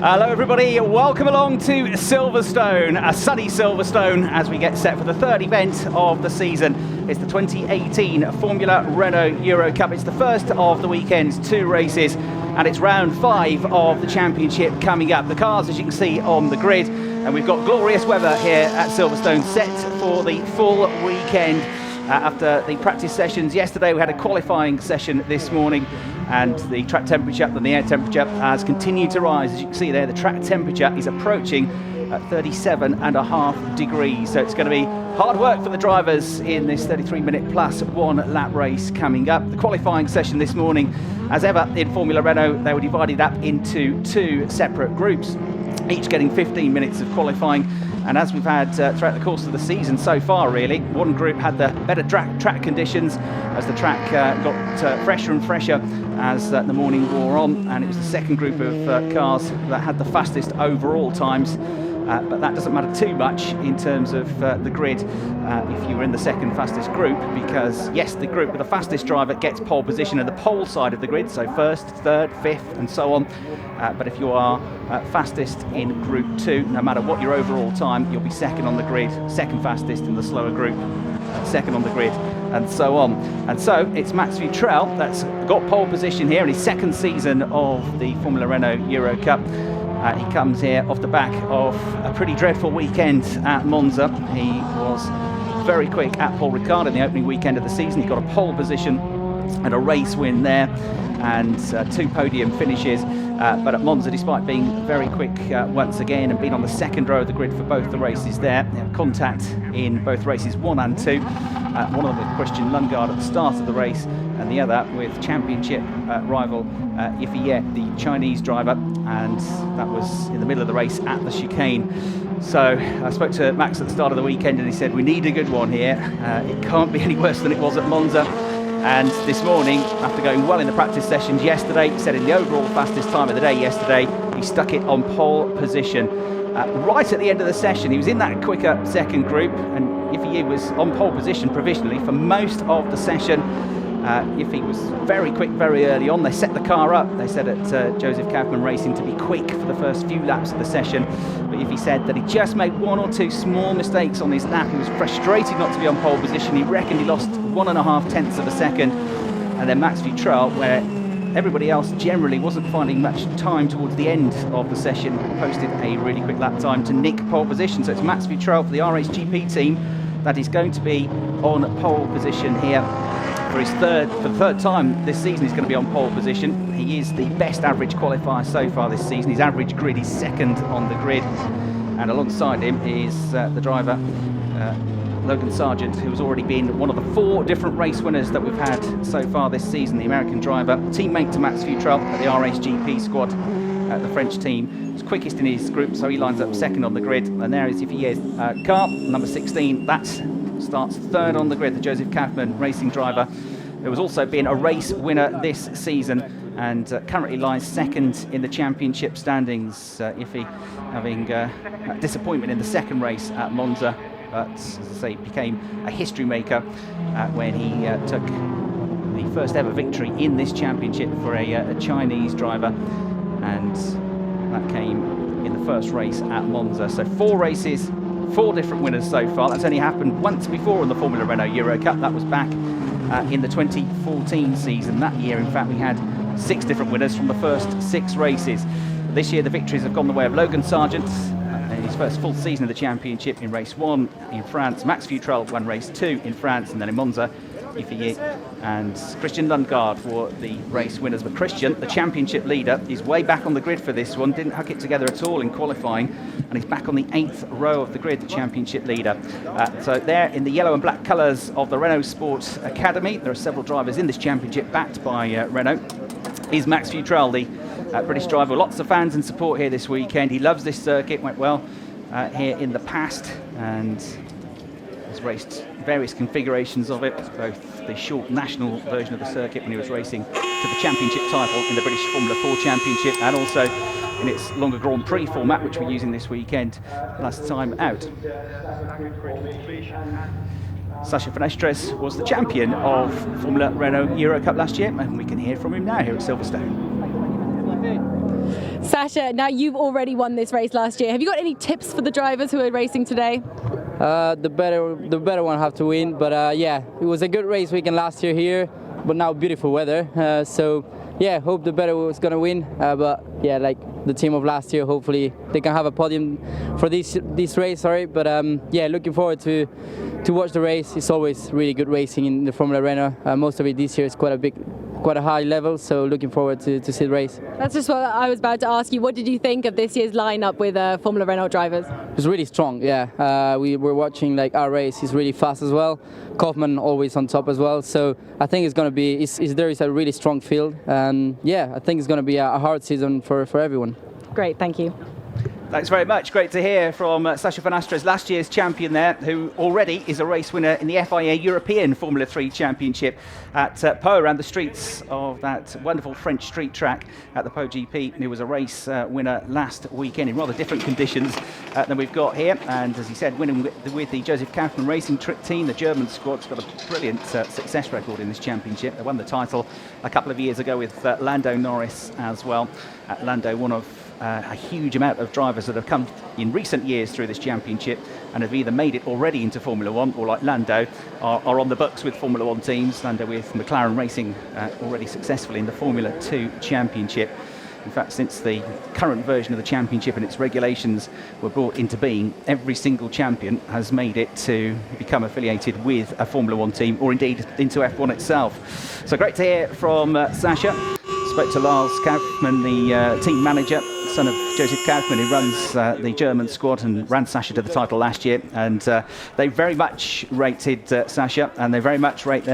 Hello everybody, welcome along to Silverstone, a sunny Silverstone as we get set for the third event of the season. It's the 2018 Formula Renault Euro Cup. It's the first of the weekend's two races and it's round 5 of the championship coming up. The cars, as you can see on the grid, and we've got glorious weather here at Silverstone set for the full weekend. After the practice sessions yesterday, we had a qualifying session this morning, and the track temperature and the air temperature has continued to rise. As you can see there, the track temperature is approaching 37.5 degrees. So it's going to be hard work for the drivers in this 33-minute plus 1 lap race coming up. The qualifying session this morning, as ever in Formula Renault, they were divided up into 2 separate groups, each getting 15 minutes of qualifying. And as we've had throughout the course of the season so far, really, one group had the better track conditions as the track got fresher and fresher as the morning wore on, and it was the second group of cars that had the fastest overall times. But that doesn't matter too much in terms of the grid if you were in the second fastest group, because yes, the group with the fastest driver gets pole position at the pole side of the grid, so first, third, fifth and so on. But if you are fastest in group 2, no matter what your overall time, you'll be second on the grid, second fastest in the slower group, second on the grid, and so on. And so it's Max Futrell that's got pole position here in his second season of the Formula Renault Euro Cup. He comes here off the back of a pretty dreadful weekend at Monza. He was very quick at Paul Ricard in the opening weekend of the season. He got a pole position and a race win there, and 2 podium finishes. But at Monza, despite being very quick once again and being on the second row of the grid for both the races there, contact in both races 1 and 2. One of them with Christian Lundgaard at the start of the race, and the other with championship rival Yifei Ye, the Chinese driver, and that was in the middle of the race at the chicane. So I spoke to Max at the start of the weekend and he said, we need a good one here. It can't be any worse than it was at Monza. And this morning, after going well in the practice sessions yesterday, he said in the overall fastest time of the day yesterday, he stuck it on pole position. Right at the end of the session, he was in that quicker second group, and Yifei Ye was on pole position provisionally for most of the session. Yifei was very quick very early on. They set the car up, they said at Joseph Kaufmann Racing, to be quick for the first few laps of the session. But Yifei said that he just made 1 or 2 small mistakes on his lap. He was frustrated not to be on pole position. He reckoned he lost 1.5 tenths of a second. And then Max Futrell, where everybody else generally wasn't finding much time towards the end of the session, posted a really quick lap time to nick pole position. So it's Max Futrell for the RHGP team that is going to be on pole position here. For the third time this season, he's going to be on pole position. He is the best average qualifier so far this season. His average grid is second on the grid, and alongside him is the driver Logan Sargent, who's already been one of the 4 different race winners that we've had so far this season. The American driver, teammate to Max Futrell at the RHGP squad. The French team was quickest in his group, so he lines up second on the grid. And there is Yifei Ye's car, number 16. That starts third on the grid, the Joseph Kaufmann Racing driver, who has also been a race winner this season and currently lies second in the championship standings. Yifei having a disappointment in the second race at Monza, but as I say, became a history maker when he took the first ever victory in this championship for a Chinese driver, and that came in the first race at Monza. So 4 races, 4 different winners so far. That's only happened once before in the Formula Renault Euro Cup. That was back in the 2014 season. That year, in fact, we had 6 different winners from the first 6 races. This year, the victories have gone the way of Logan Sargent in his first full season of the championship in race 1 in France. Max Futrell won race 2 in France, and then in Monza, Yifei Ye and Christian Lundgaard were the race winners. But Christian, the championship leader, is way back on the grid for this one. Didn't hook it together at all in qualifying, and he's back on the 8th row of the grid, the championship leader. So there in the yellow and black colours of the Renault Sport Academy, there are several drivers in this championship backed by Renault. Is Max Futrell, the British driver. Lots of fans and support here this weekend. He loves this circuit, went well here in the past, and has raced various configurations of it, both the short national version of the circuit when he was racing to the championship title in the British Formula 4 Championship, and also in its longer Grand Prix format, which we're using this weekend last time out. Sacha Fenestres was the champion of Formula Renault Euro Cup last year, and we can hear from him now here at Silverstone. Sasha, now you've already won this race last year. Have you got any tips for the drivers who are racing today? The better one have to win, but yeah, it was a good race weekend last year here, but now beautiful weather. So yeah, hope the better was gonna win. But yeah, like the team of last year, hopefully they can have a podium for this race. Sorry, but yeah, looking forward to watch the race. It's always really good racing in the Formula Renault. Most of it this year is quite a high level, so looking forward to see the race. That's just what I was about to ask you. What did you think of this year's lineup with Formula Renault drivers? It's really strong, yeah. We were watching like our race. It's really fast as well. Kaufman always on top as well. So I think it's going to be. There is a really strong field, and yeah, I think it's going to be a hard season for everyone. Great, thank you. Thanks very much. Great to hear from Sasha Van Astres, last year's champion there, who already is a race winner in the FIA European Formula 3 Championship at Pau, around the streets of that wonderful French street track at the Pau GP. He was a race winner last weekend in rather different conditions than we've got here. And as he said, winning with the Joseph Kaufmann Racing team. The German squad's got a brilliant success record in this championship. They won the title a couple of years ago with Lando Norris as well. Lando, one of a huge amount of drivers that have come in recent years through this championship and have either made it already into Formula One, or like Lando, are on the books with Formula One teams. Lando with McLaren Racing already successfully in the Formula 2 Championship. In fact, since the current version of the championship and its regulations were brought into being, every single champion has made it to become affiliated with a Formula One team, or indeed into F1 itself. So great to hear from Sasha. Spoke to Lars Kaufmann, the team manager, son of Joseph Kaufmann, who runs the German squad and ran Sasha to the title last year. And they very much rated Sasha, and they very much rate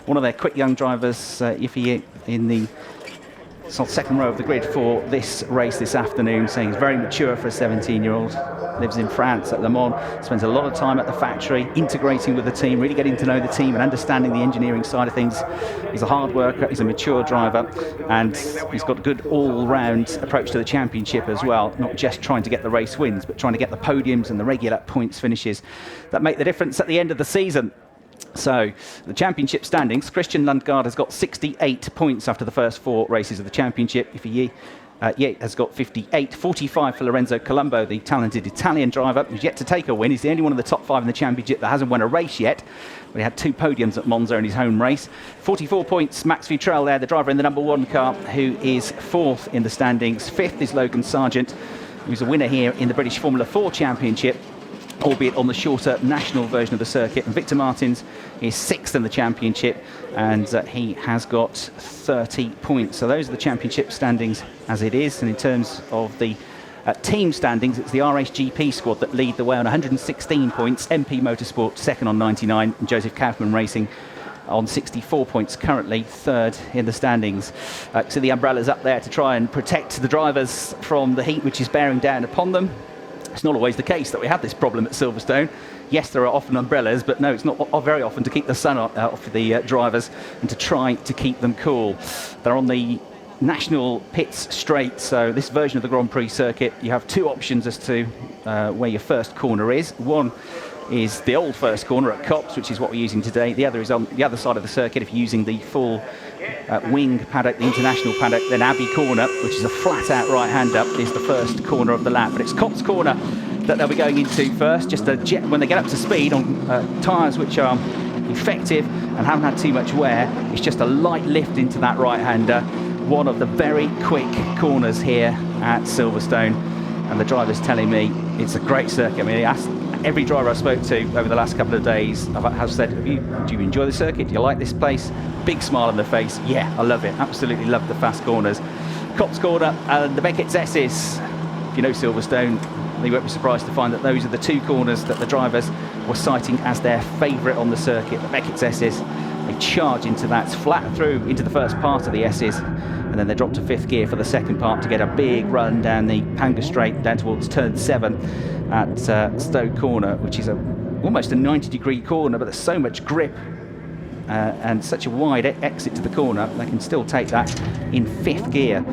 one of their quick young drivers, Yifei, in the second row of the grid for this race this afternoon, saying he's very mature for a 17-year-old, lives in France at Le Mans, spends a lot of time at the factory, integrating with the team, really getting to know the team and understanding the engineering side of things. He's a hard worker, he's a mature driver, and he's got a good all-round approach to the championship as well, not just trying to get the race wins, but trying to get the podiums and the regular points finishes that make the difference at the end of the season. So, the championship standings, Christian Lundgaard has got 68 points after the first 4 races of the championship. Yifei has got 58, 45 for Lorenzo Colombo, the talented Italian driver who's yet to take a win. He's the only one of the top 5 in the championship that hasn't won a race yet. But he had 2 podiums at Monza in his home race. 44 points, Max Futrell there, the driver in the number 1 car, who is 4th in the standings. 5th is Logan Sargent, who's a winner here in the British Formula 4 Championship, albeit on the shorter national version of the circuit. And Victor Martins is 6th in the championship, and he has got 30 points. So those are the championship standings as it is. And in terms of the team standings, it's the RSGP squad that lead the way on 116 points. MP Motorsport second on 99, and Joseph Kaufmann Racing on 64 points, currently 3rd in the standings. So the umbrella's up there to try and protect the drivers from the heat which is bearing down upon them. It's not always the case that we have this problem at Silverstone. Yes, there are often umbrellas, but no, it's not very often to keep the sun off the drivers and to try to keep them cool. They're on the national pits straight, so this version of the Grand Prix circuit, you have 2 options as to where your first corner is. One is the old first corner at Copse, which is what we're using today. The other is on the other side of the circuit. If you're using the full wing paddock, the international paddock, then Abbey Corner, which is a flat-out right-hander, is the first corner of the lap. But it's Copse Corner that they'll be going into first, just when they get up to speed on tyres which are effective and haven't had too much wear. It's just a light lift into that right-hander. One of the very quick corners here at Silverstone, and the driver's telling me it's a great circuit. I mean, every driver I spoke to over the last couple of days have said, do you enjoy the circuit? Do you like this place? Big smile on their face. Yeah, I love it. Absolutely love the fast corners. Copse Corner and the Beckett's S's. If you know Silverstone, you won't be surprised to find that those are the 2 corners that the drivers were citing as their favourite on the circuit. The Beckett's S's, they charge into that, flat through into the first part of the S's, and then they drop to 5th gear for the second part to get a big run down the Panga Straight down towards turn 7 at Stowe Corner, which is almost a 90-degree corner, but there's so much grip and such a wide exit to the corner, they can still take that in 5th gear.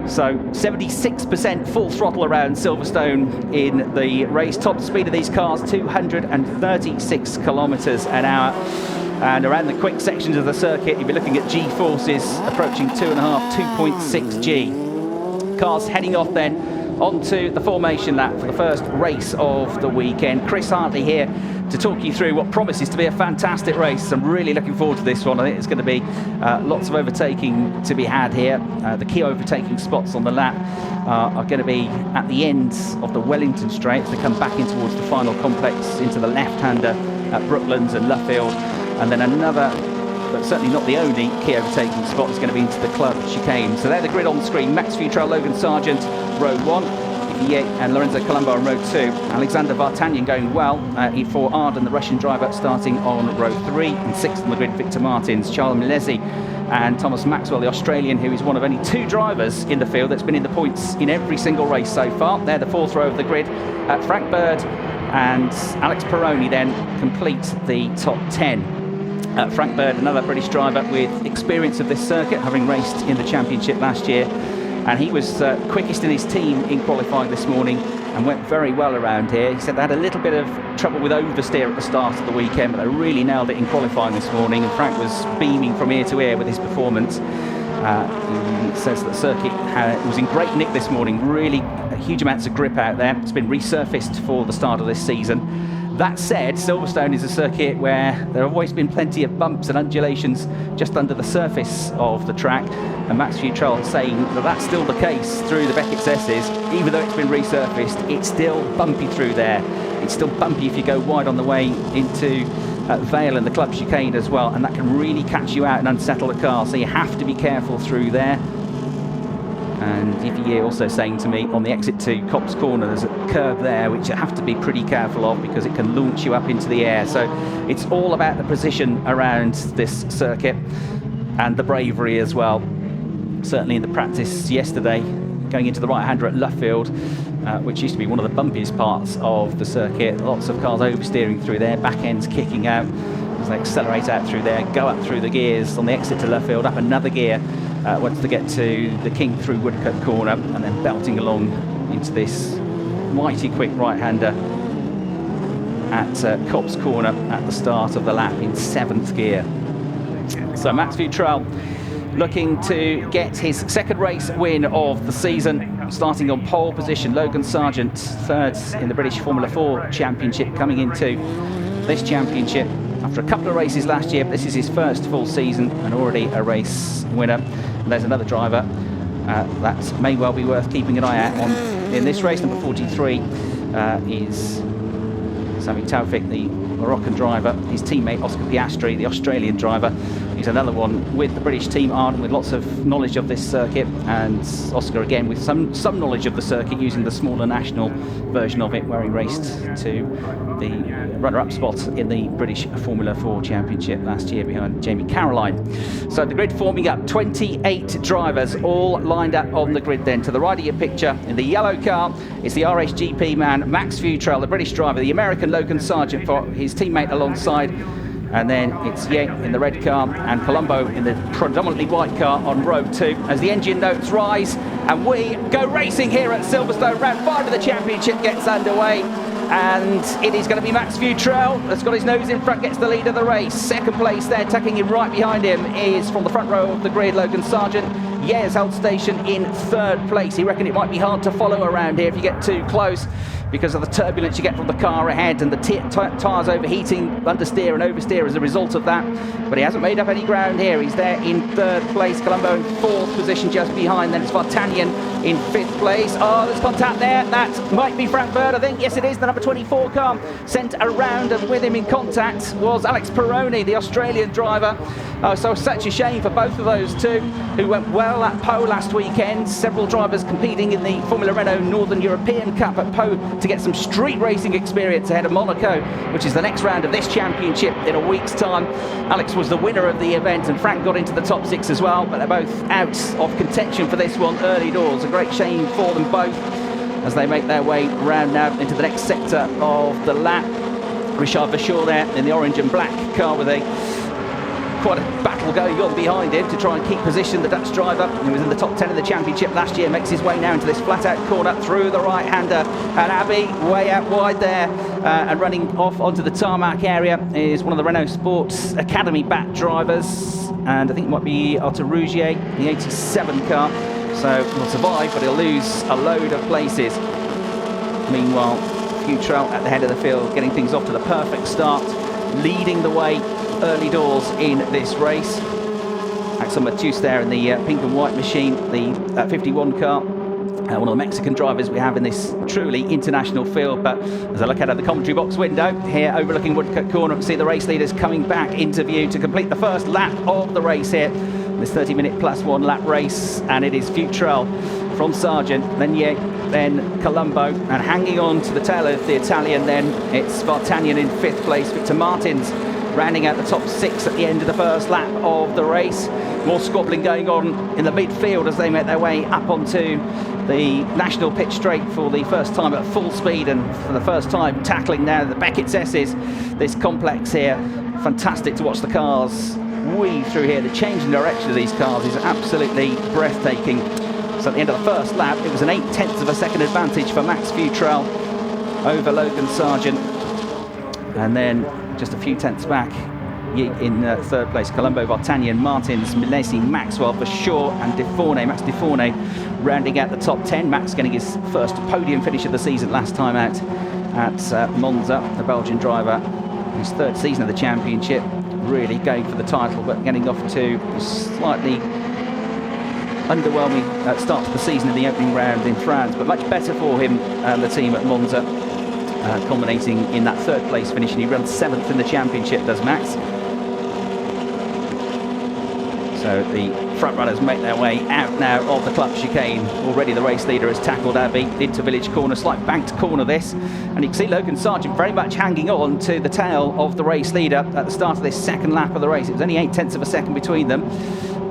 So 76% full throttle around Silverstone in the race. Top speed of these cars, 236 kilometres an hour. And around the quick sections of the circuit, you'll be looking at G-forces approaching 2.5, 2.6 G. cars heading off then onto the formation lap for the first race of the weekend. Chris Hartley here to talk you through what promises to be a fantastic race. I'm really looking forward to this one. I think it's going to be lots of overtaking to be had here. The key overtaking spots on the lap are going to be at the ends of the Wellington Straight as they come back in towards the final complex into the left-hander at Brooklands and Luffield, and then another, but certainly not the only, key overtaking spot is going to be into the club chicane. So they're the grid on the screen. Max Futrell, Logan Sargent, row 1, and Lorenzo Colombo on row 2. Alexander Vartanyan going well for Arden, the Russian driver, starting on row 3. And 6th on the grid, Victor Martins, Charles Milesi and Thomas Maxwell, the Australian, who is one of only 2 drivers in the field that's been in the points in every single race so far. They're the 4th row of the grid. Frank Bird and Alex Peroni then complete the top 10. Frank Bird, another British driver with experience of this circuit, having raced in the championship last year. And he was quickest in his team in qualifying this morning and went very well around here. He said they had a little bit of trouble with oversteer at the start of the weekend, but they really nailed it in qualifying this morning. And Frank was beaming from ear to ear with his performance. He says that the circuit was in great nick this morning, really huge amounts of grip out there. It's been resurfaced for the start of this season. That said, Silverstone is a circuit where there have always been plenty of bumps and undulations just under the surface of the track, and Max Futrell saying that that's still the case through the Beckett's S's. Even though it's been resurfaced, it's still bumpy through there. It's still bumpy if you go wide on the way into Vale and the club chicane as well, and that can really catch you out and unsettle the car, so you have to be careful through there. And Yvier also saying to me on the exit to Copse Corner, there's a curve there which you have to be pretty careful of because it can launch you up into the air. So it's all about the position around this circuit and the bravery as well. Certainly in the practice yesterday, going into the right-hander at Luffield, which used to be one of the bumpiest parts of the circuit. Lots of cars oversteering through there, back ends kicking out as they accelerate out through there, go up through the gears on the exit to Luffield, up another gear once they get to the King through Woodcut Corner, and then belting along into this mighty quick right-hander at Copse Corner at the start of the lap in 7th gear. So Max Futrell looking to get his 2nd race win of the season, starting on pole position. Logan Sargent, 3rd in the British Formula 4 Championship, coming into this championship after a couple of races last year, but this is his first full season and already a race winner. And there's another driver that may well be worth keeping an eye out on in this race. Number 43 is Sami Taufik, the Moroccan driver. His teammate Oscar Piastri, the Australian driver, is another one with the British team, Arden, with lots of knowledge of this circuit, and Oscar again with some knowledge of the circuit, using the smaller national version of it, where he raced to the runner-up spot in the British Formula 4 Championship last year behind Jamie Caroline. So the grid forming up, 28 drivers all lined up on the grid then. To the right of your picture, in the yellow car, it's the RSGP man, Max Futrell, the British driver, the American Logan Sargent for his teammate alongside. And then it's Yang in the red car and Colombo in the predominantly white car on row 2 as the engine notes rise and we go racing here at Silverstone. Round 5 of the championship gets underway, and it is going to be Max Futrell that's got his nose in front, gets the lead of the race. 2nd place there, tucking him right behind him, is from the front row of the grid, Logan Sargent. Yes, held station in 3rd place. He reckoned it might be hard to follow around here if you get too close, because of the turbulence you get from the car ahead and the tyres overheating, understeer and oversteer as a result of that. But he hasn't made up any ground here. He's there in 3rd place, Colombo in 4th position just behind. Then it's Vartanyan in 5th place. Oh, there's contact there. That might be Frank Bird, I think. Yes, it is. The number 24 car sent around, and with him in contact was Alex Peroni, the Australian driver. So such a shame for both of those two, who went well at Pau last weekend. Several drivers competing in the Formula Renault Northern European Cup at Pau to get some street racing experience ahead of Monaco, which is the next round of this championship in a week's time. Alex was the winner of the event, and Frank got into the top 6 as well, but they're both out of contention for this one early doors. A great shame for them both as they make their way round now into the next sector of the lap. Richard Verschoor there in the orange and black car with quite a battle going on behind him to try and keep position. The Dutch driver, who was in the top 10 of the championship last year, makes his way now into this flat-out corner through the right-hander. And Abbey, way out wide there, and running off onto the tarmac area is one of the Renault Sports Academy back drivers, and I think it might be Arthur Rougier, the 87 car. so he'll survive, but he'll lose a load of places. Meanwhile, Futrell at the head of the field, getting things off to the perfect start, leading the way early doors in this race. Axel Matus there in the pink and white machine, the 51 car. One of the Mexican drivers we have in this truly international field. But as I look out of the commentary box window here overlooking Woodcote Corner, we see the race leaders coming back into view to complete the first lap of the race here. This 30-minute plus one lap race, and it is Futrell from Sargent, then Yates, then Colombo, and hanging on to the tail of the Italian then it's Vartanian in 5th place. Victor Martins rounding out the top 6 at the end of the first lap of the race. More squabbling going on in the midfield as they make their way up onto the national pitch straight for the first time at full speed, and for the first time tackling now the Beckett's S's, this complex here. Fantastic to watch the cars weave through here. The change in direction of these cars is absolutely breathtaking. So at the end of the first lap, it was an 0.8 of a second advantage for Max Futrell over Logan Sargent, and then just a few tenths back in 3rd place, Colombo, Vartanian, Martins, Milesi, Maxwell for Shaw, and Defornay, Max Defornay rounding out the top 10. Max getting his first podium finish of the season last time out at Monza, the Belgian driver, his 3rd season of the championship, really going for the title, but getting off to a slightly underwhelming start to the season in the opening round in France, but much better for him and the team at Monza, culminating in that 3rd place finish, and he runs 7th in the championship, does Max. So the front runners make their way out now of the club chicane. Already the race leader has tackled Abbey into Village Corner, slight banked corner this, and you can see Logan Sargent very much hanging on to the tail of the race leader at the start of this 2nd lap of the race. It was only 0.8 of a second between them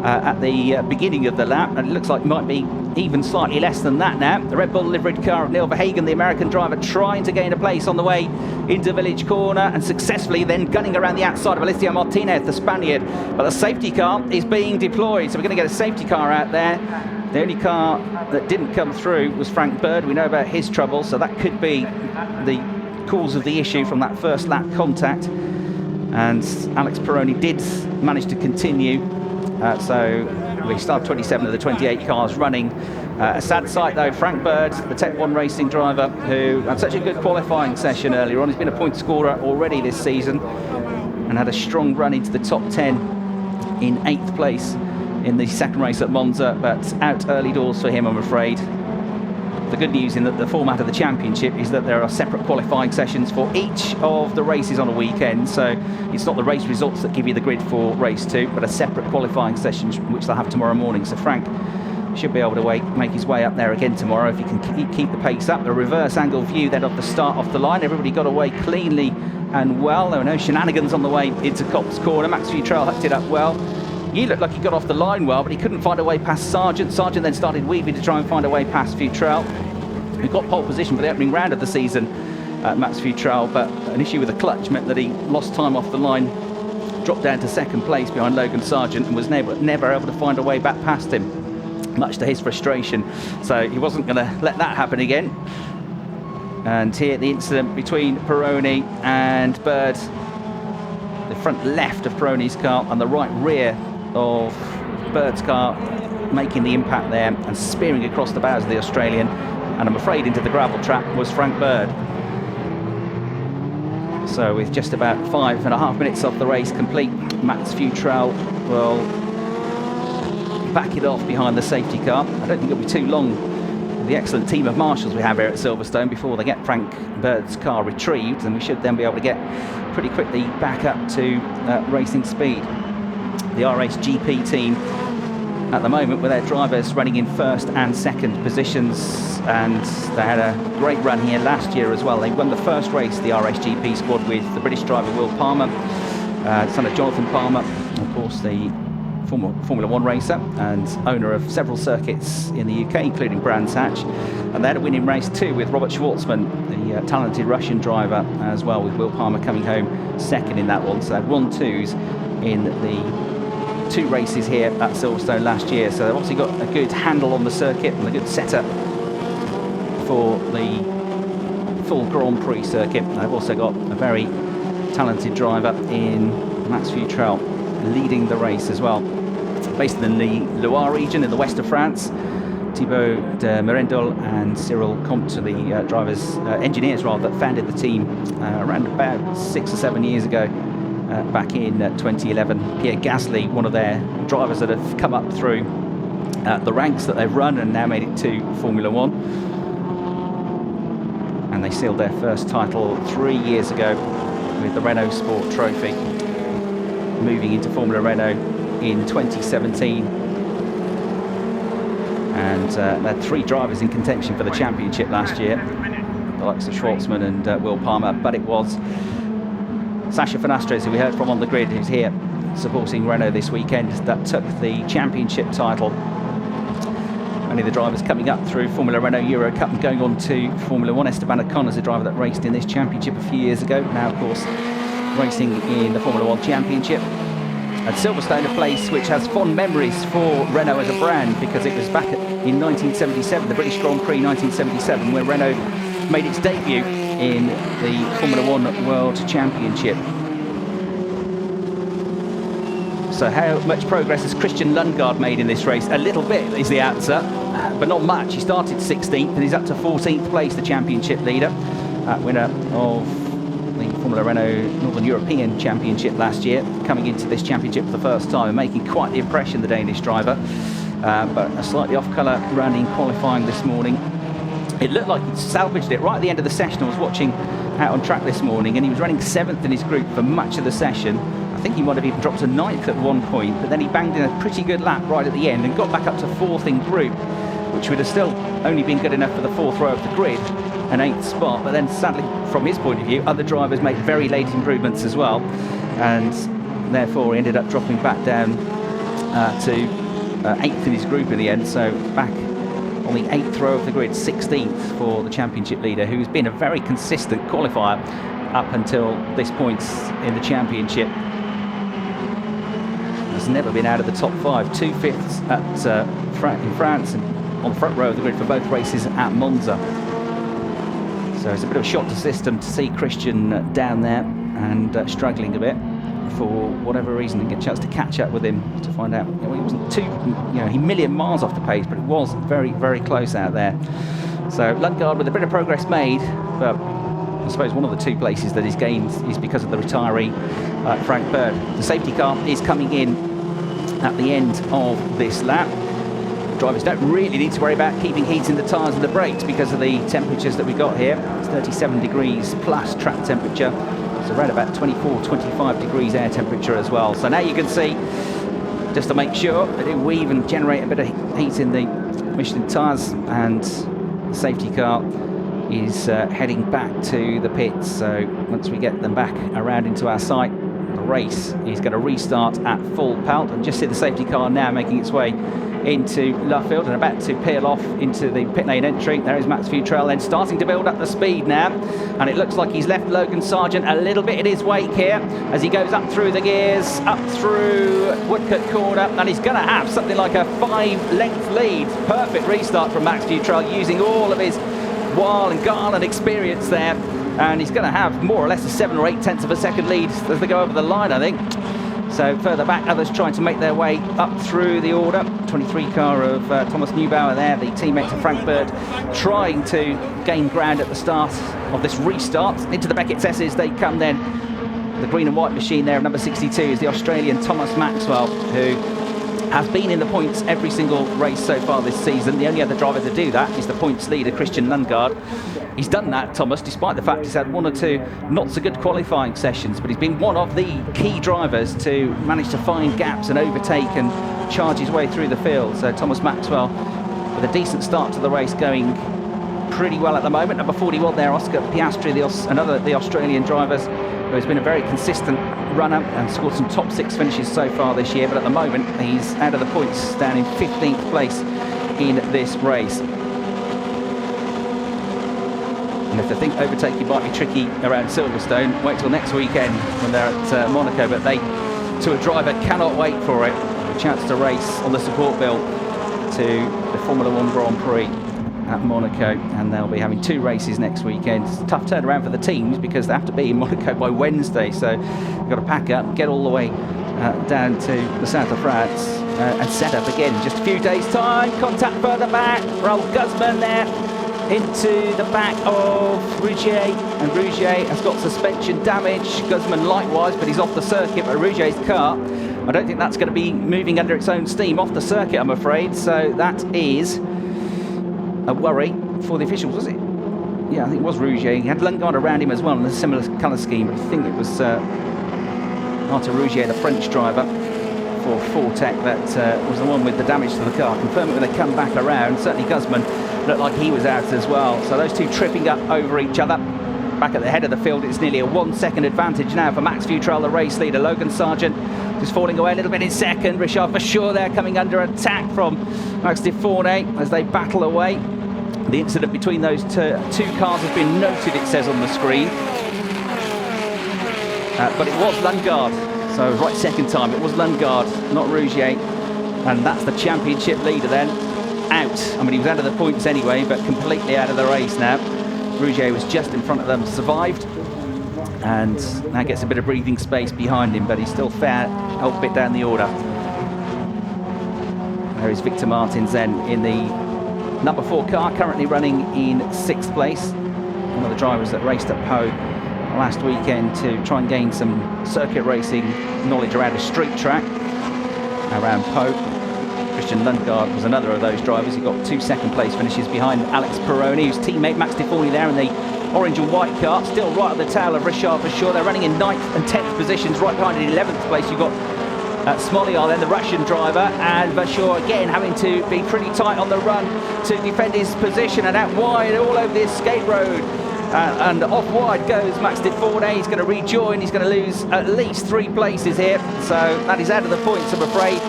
at the beginning of the lap, and it looks like it might be even slightly less than that now. The Red Bull liveried car of Neil Verhagen, the American driver, trying to gain a place on the way into Village Corner, and successfully then gunning around the outside of Alicia Martinez, the Spaniard. But the safety car is being deployed, so we're going to get a safety car out there. The only car that didn't come through was Frank Bird. We know about his trouble, so that could be the cause of the issue from that first lap contact. And Alex Peroni did manage to continue. So we start 27 of the 28 cars running. A sad sight though, Frank Bird, the Tech 1 racing driver, who had such a good qualifying session earlier on. He's been a point scorer already this season and had a strong run into the top 10 in 8th place in the 2nd race at Monza, but out early doors for him, I'm afraid. The good news in the format of the championship is that there are separate qualifying sessions for each of the races on a weekend, so it's not the race results that give you the grid for race 2, but a separate qualifying session which they'll have tomorrow morning. So Frank should be able to make his way up there again tomorrow if he can keep the pace up. The reverse angle view then of the start off the line. Everybody got away cleanly and well. There were no shenanigans on the way into Copse Corner. Max Futrell hooked it up well. He looked like he got off the line well, but he couldn't find a way past Sargent. Sargent then started weaving to try and find a way past Futrell. He got pole position for the opening round of the season, Max Futrell, but an issue with the clutch meant that he lost time off the line, dropped down to 2nd place behind Logan Sargent, and was never able to find a way back past him, much to his frustration. So he wasn't going to let that happen again. And here the incident between Peroni and Bird, the front left of Peroni's car and the right rear of Bird's car making the impact there and spearing across the bows of the Australian, and I'm afraid into the gravel trap was Frank Bird. So with just about 5.5 minutes of the race complete, Max Futrell will back it off behind the safety car. I don't think it'll be too long with the excellent team of marshals we have here at Silverstone before they get Frank Bird's car retrieved, and we should then be able to get pretty quickly back up to racing speed. The RAce GP team at the moment with their drivers running in 1st and 2nd positions, and they had a great run here last year as well. They won the first race, the RAce GP squad, with the British driver Will Palmer, son of Jonathan Palmer, of course the Formula 1 racer and owner of several circuits in the UK, including Brands Hatch. And they had a win in race 2 with Robert Schwartzman, the talented Russian driver, as well, with Will Palmer coming home 2nd in that one. So they had 1-2s in the 2 races here at Silverstone last year. So they've obviously got a good handle on the circuit and a good setup for the full Grand Prix circuit. They've also got a very talented driver in Max Futrell leading the race as well. Based in the Loire region in the west of France, Thibaut de Merendol and Cyril Comte, the engineers that founded the team around about 6 or 7 years ago, back in 2011. Pierre Gasly, one of their drivers that have come up through the ranks that they've run and now made it to Formula One. And they sealed their first title 3 years ago with the Renault Sport Trophy, moving into Formula Renault in 2017. And they had 3 drivers in contention for the championship last year, the likes of Schwartzman and Will Palmer, but it was Sacha Fenastres, who we heard from on the grid, who's here supporting Renault this weekend, that took the championship title. Only the drivers coming up through Formula Renault Euro Cup and going on to Formula One. Esteban Ocon is a driver that raced in this championship a few years ago, now of course racing in the Formula One Championship. And Silverstone, a place which has fond memories for Renault as a brand, because it was back in 1977, the British Grand Prix 1977, where Renault made its debut in the Formula One World Championship. So how much progress has Christian Lundgaard made in this race? A little bit is the answer, but not much. He started 16th and he's up to 14th place, the championship leader, winner of the Formula Renault Northern European Championship last year, coming into this championship for the first time and making quite the impression, the Danish driver. But a slightly off-colour run in qualifying this morning. It looked like he salvaged it right at the end of the session. I was watching out on track this morning and he was running 7th in his group for much of the session. I think he might have even dropped to 9th at one point, but then he banged in a pretty good lap right at the end and got back up to 4th in group, which would have still only been good enough for the 4th row of the grid, an 8th spot. But then sadly, from his point of view, other drivers made very late improvements as well, and therefore he ended up dropping back down to 8th in his group in the end. So back on the 8th row of the grid, 16th for the championship leader, who's been a very consistent qualifier up until this point in the championship. Has never been out of the top 5. 2 fifths in France and on the front row of the grid for both races at Monza. So it's a bit of a shock to system to see Christian down there and struggling a bit for whatever reason, and get a chance to catch up with him to find out. He wasn't too, he million miles off the pace, but it was very, very close out there. So Lundgaard with a bit of progress made, but I suppose one of the 2 places that he's gained is because of the retiree, Frank Bird. The safety car is coming in at the end of this lap. Drivers don't really need to worry about keeping heat in the tyres and the brakes because of the temperatures that we got here. It's 37 degrees plus track temperature. It's around about 24, 25 degrees air temperature as well. So now you can see, just to make sure, they do weave and generate a bit of heat in the Michelin tyres, and the safety car is heading back to the pits. So once we get them back around into our site, the race is going to restart at full pelt. And just see the safety car now making its way into Luffield and about to peel off into the pit lane entry. There is Max Futrell then starting to build up the speed now, and it looks like he's left Logan Sargent a little bit in his wake here as he goes up through the gears, up through Woodcote Corner, and he's going to have something like a 5-length lead. Perfect restart from Max Futrell, using all of his wile and guile and experience there, and he's going to have more or less a 7 or 8 tenths of a second lead as they go over the line, I think. So further back, others trying to make their way up through the order. 23 car of Thomas Neubauer there, the teammate of Frank Bird, trying to gain ground at the start of this restart. Into the Beckett's S's they come then. The green and white machine there, number 62, is the Australian Thomas Maxwell, who has been in the points every single race so far this season. The only other driver to do that is the points leader, Christian Lundgaard. He's done that, Thomas, despite the fact he's had 1 or 2 not so good qualifying sessions, but he's been one of the key drivers to manage to find gaps and overtake and charge his way through the field. So Thomas Maxwell with a decent start to the race, going pretty well at the moment. Number 41 there, Oscar Piastri, another of the Australian drivers, who has been a very consistent runner and scored some top 6 finishes so far this year, but at the moment he's out of the points, down in 15th place in this race. And if they think overtaking might be tricky around Silverstone, wait till next weekend when they're at Monaco. But they, to a driver, cannot wait for it. A chance to race on the support bill to the Formula One Grand Prix at Monaco, and they'll be having 2 races next weekend. It's a tough turnaround for the teams because they have to be in Monaco by Wednesday, so you've got to pack up, get all the way down to the south of France and set up again in just a few days' time. Contact further back. Raoul Guzman there into the back of Rougier, and Rougier has got suspension damage. Guzman likewise, but he's off the circuit. But Rougier's car, I don't think that's going to be moving under its own steam off the circuit, I'm afraid. So that is a worry for the officials, was it? Yeah, I think it was Rougier. He had Lundgaard around him as well in a similar colour scheme. I think it was Arthur Rougier, the French driver for Fortec, that was the one with the damage to the car. Confirm it when they come back around. Certainly Guzman looked like he was out as well. So those two tripping up over each other. Back at the head of the field, it's nearly a 1 second advantage now for Max Futrell, the race leader. Logan Sargent just falling away a little bit in second. Richard Verschoor there coming under attack from Max de Fournet as they battle away. The incident between those two cars has been noted, it says on the screen. But it was Lundgaard, so right second time, it was Lundgaard, not Rougier. And that's the championship leader then, out. I mean, he was out of the points anyway, but completely out of the race now. Rougier was just in front of them, survived, and now gets a bit of breathing space behind him, but he's still fair, a bit down the order. There is Victor Martins then in the number 4 car, currently running in 6th place. One of the drivers that raced at Pau last weekend to try and gain some circuit racing knowledge around a street track around Pau. Christian Lundgaard was another of those drivers. He got 2 second place finishes behind Alex Peroni, whose teammate Max de Fournet there in the orange and white car, still right on the tail of Richard Verschoor. They're running in 9th and 10th positions. Right behind in 11th place you've got Smoljar, then the Russian driver, and Verschoor again having to be pretty tight on the run to defend his position, and out wide all over the escape road. And off wide goes Max de Fournet. He's going to rejoin. He's going to lose at least 3 places here. So that is out of the points, I'm afraid,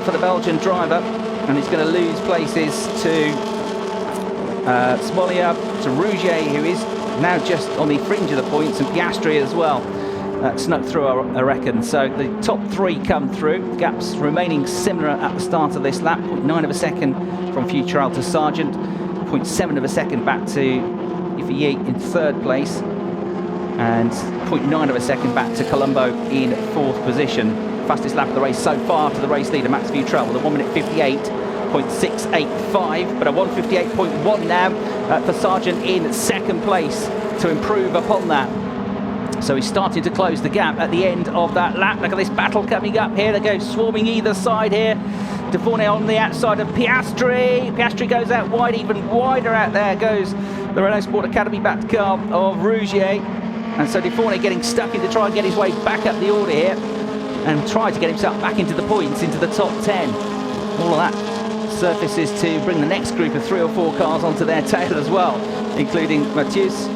for the Belgian driver. And he's going to lose places to Smoljar, to Rougier, who is now just on the fringe of the points, and Piastri as well. Snuck through, I reckon. So the top 3 come through. Gaps remaining similar at the start of this lap. 0.9 of a second from Futrell to Sargent. 0.7 of a second back to Yves in 3rd place, and 0.9 of a second back to Colombo in 4th position. Fastest lap of the race so far to the race leader Max Futrell with a 1 minute 58.685, but a 1:58.1 now for Sargent in 2nd place to improve upon that. So he's starting to close the gap at the end of that lap. Look at this battle coming up here. They go swarming either side here. De Fournet on the outside of Piastri. Piastri goes out wide, even wider out there goes the Renault Sport Academy backed car of Rougier. And so De Fournet getting stuck in to try and get his way back up the order here and try to get himself back into the points, into the top 10. All of that surfaces to bring the next group of 3 or 4 cars onto their tail as well, including Mathius.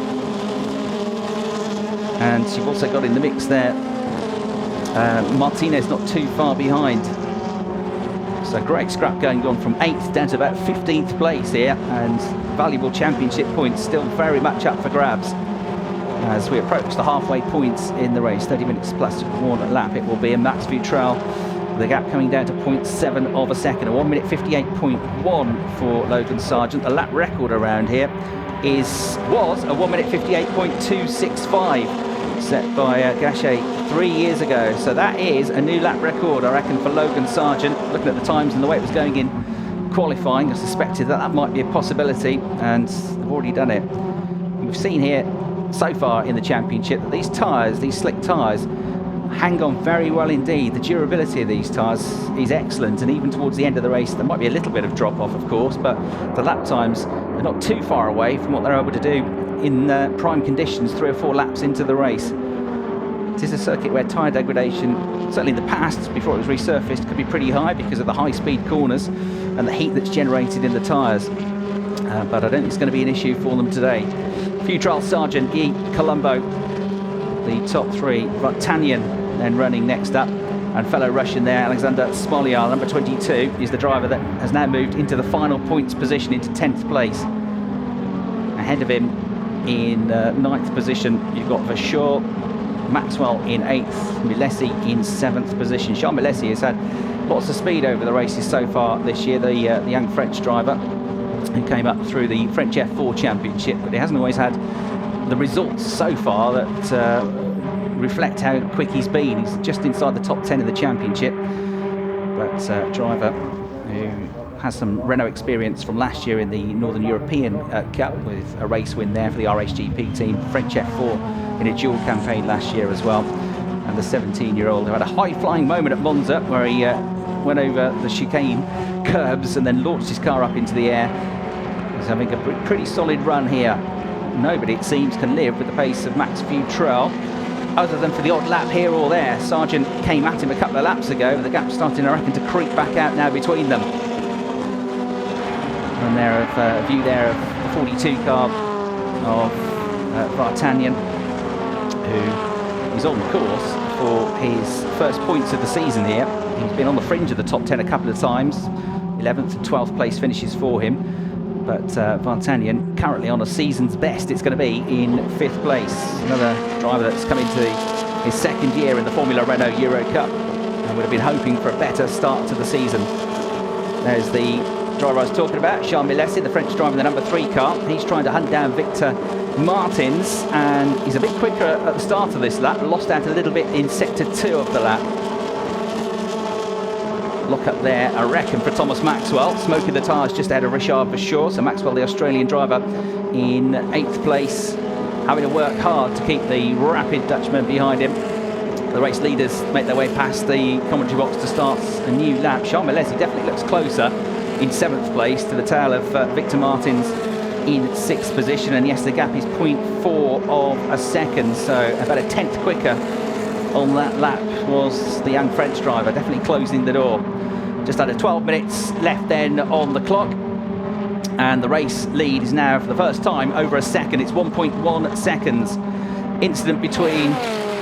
And you've also got in the mix there Martinez not too far behind. So great scrap going on from 8th down to about 15th place here, and valuable championship points still very much up for grabs as we approach the halfway points in the race. 30 minutes plus 1 lap it will be, and Max Futrell, the gap coming down to 0.7 of a second. A 1 minute 58.1 for Logan Sargent. The lap record around here was a 1 minute 58.265 set by Gachet 3 years ago. So that is a new lap record, I reckon, for Logan Sargent. Looking at the times and the way it was going in qualifying, I suspected that might be a possibility, and they've already done it. We've seen here so far in the championship that these tyres, these slick tyres, hang on very well indeed. The durability of these tyres is excellent, and even towards the end of the race there might be a little bit of drop off, of course, but the lap times are not too far away from what they're able to do in prime conditions 3 or 4 laps into the race. It is a circuit where tyre degradation, certainly in the past before it was resurfaced, could be pretty high because of the high speed corners and the heat that's generated in the tyres, but I don't think it's going to be an issue for them today. Futrell, Sargent, Yves, Colombo, the top 3. Vartanyan then running next up, and fellow Russian there, Alexander Smoljar, number 22, is the driver that has now moved into the final points position, into 10th place. Ahead of him in 9th position you've got Verschoor, Maxwell in 8th, Milesi in 7th position. Charles Milesi has had lots of speed over the races so far this year, the young French driver who came up through the French F4 Championship, but he hasn't always had the results so far that reflect how quick he's been. He's just inside the top 10 of the championship. But driver who has some Renault experience from last year in the Northern European Cup with a race win there for the RHGP team, French F4 in a dual campaign last year as well. And the 17-year-old who had a high-flying moment at Monza where he went over the chicane curbs and then launched his car up into the air. He's having a pretty solid run here. Nobody, it seems, can live with the pace of Max Futrell, other than for the odd lap here or there. Sargent came at him a couple of laps ago, but the gap's starting, I reckon, to creep back out now between them. And there, a view there of the 42 car of Vartanyan, who is on course for his first points of the season here. He's been on the fringe of the top 10 a couple of times. 11th and 12th place finishes for him. But Vartanyan currently on a season's best. It's going to be in 5th place. Another driver that's come into his second year in the Formula Renault Euro Cup and would have been hoping for a better start to the season. There's the driver I was talking about, Charles Milesi, the French driver in the number 3 car. He's trying to hunt down Victor Martins, and he's a bit quicker at the start of this lap. Lost out a little bit in sector 2 of the lap. Lock up there, I reckon, for Thomas Maxwell, smoking the tyres just ahead of Richard Verschoor. So Maxwell, the Australian driver, in 8th place, having to work hard to keep the rapid Dutchman behind him. The race leaders make their way past the commentary box to start a new lap. Charles Milesi definitely looks closer in 7th place to the tail of Victor Martins in 6th position, and yes, the gap is 0.4 of a second, so about a 10th quicker on that lap was the young French driver, definitely closing the door. Just under 12 minutes left then on the clock, and the race lead is now, for the first time, over a second. It's 1.1 seconds. Incident between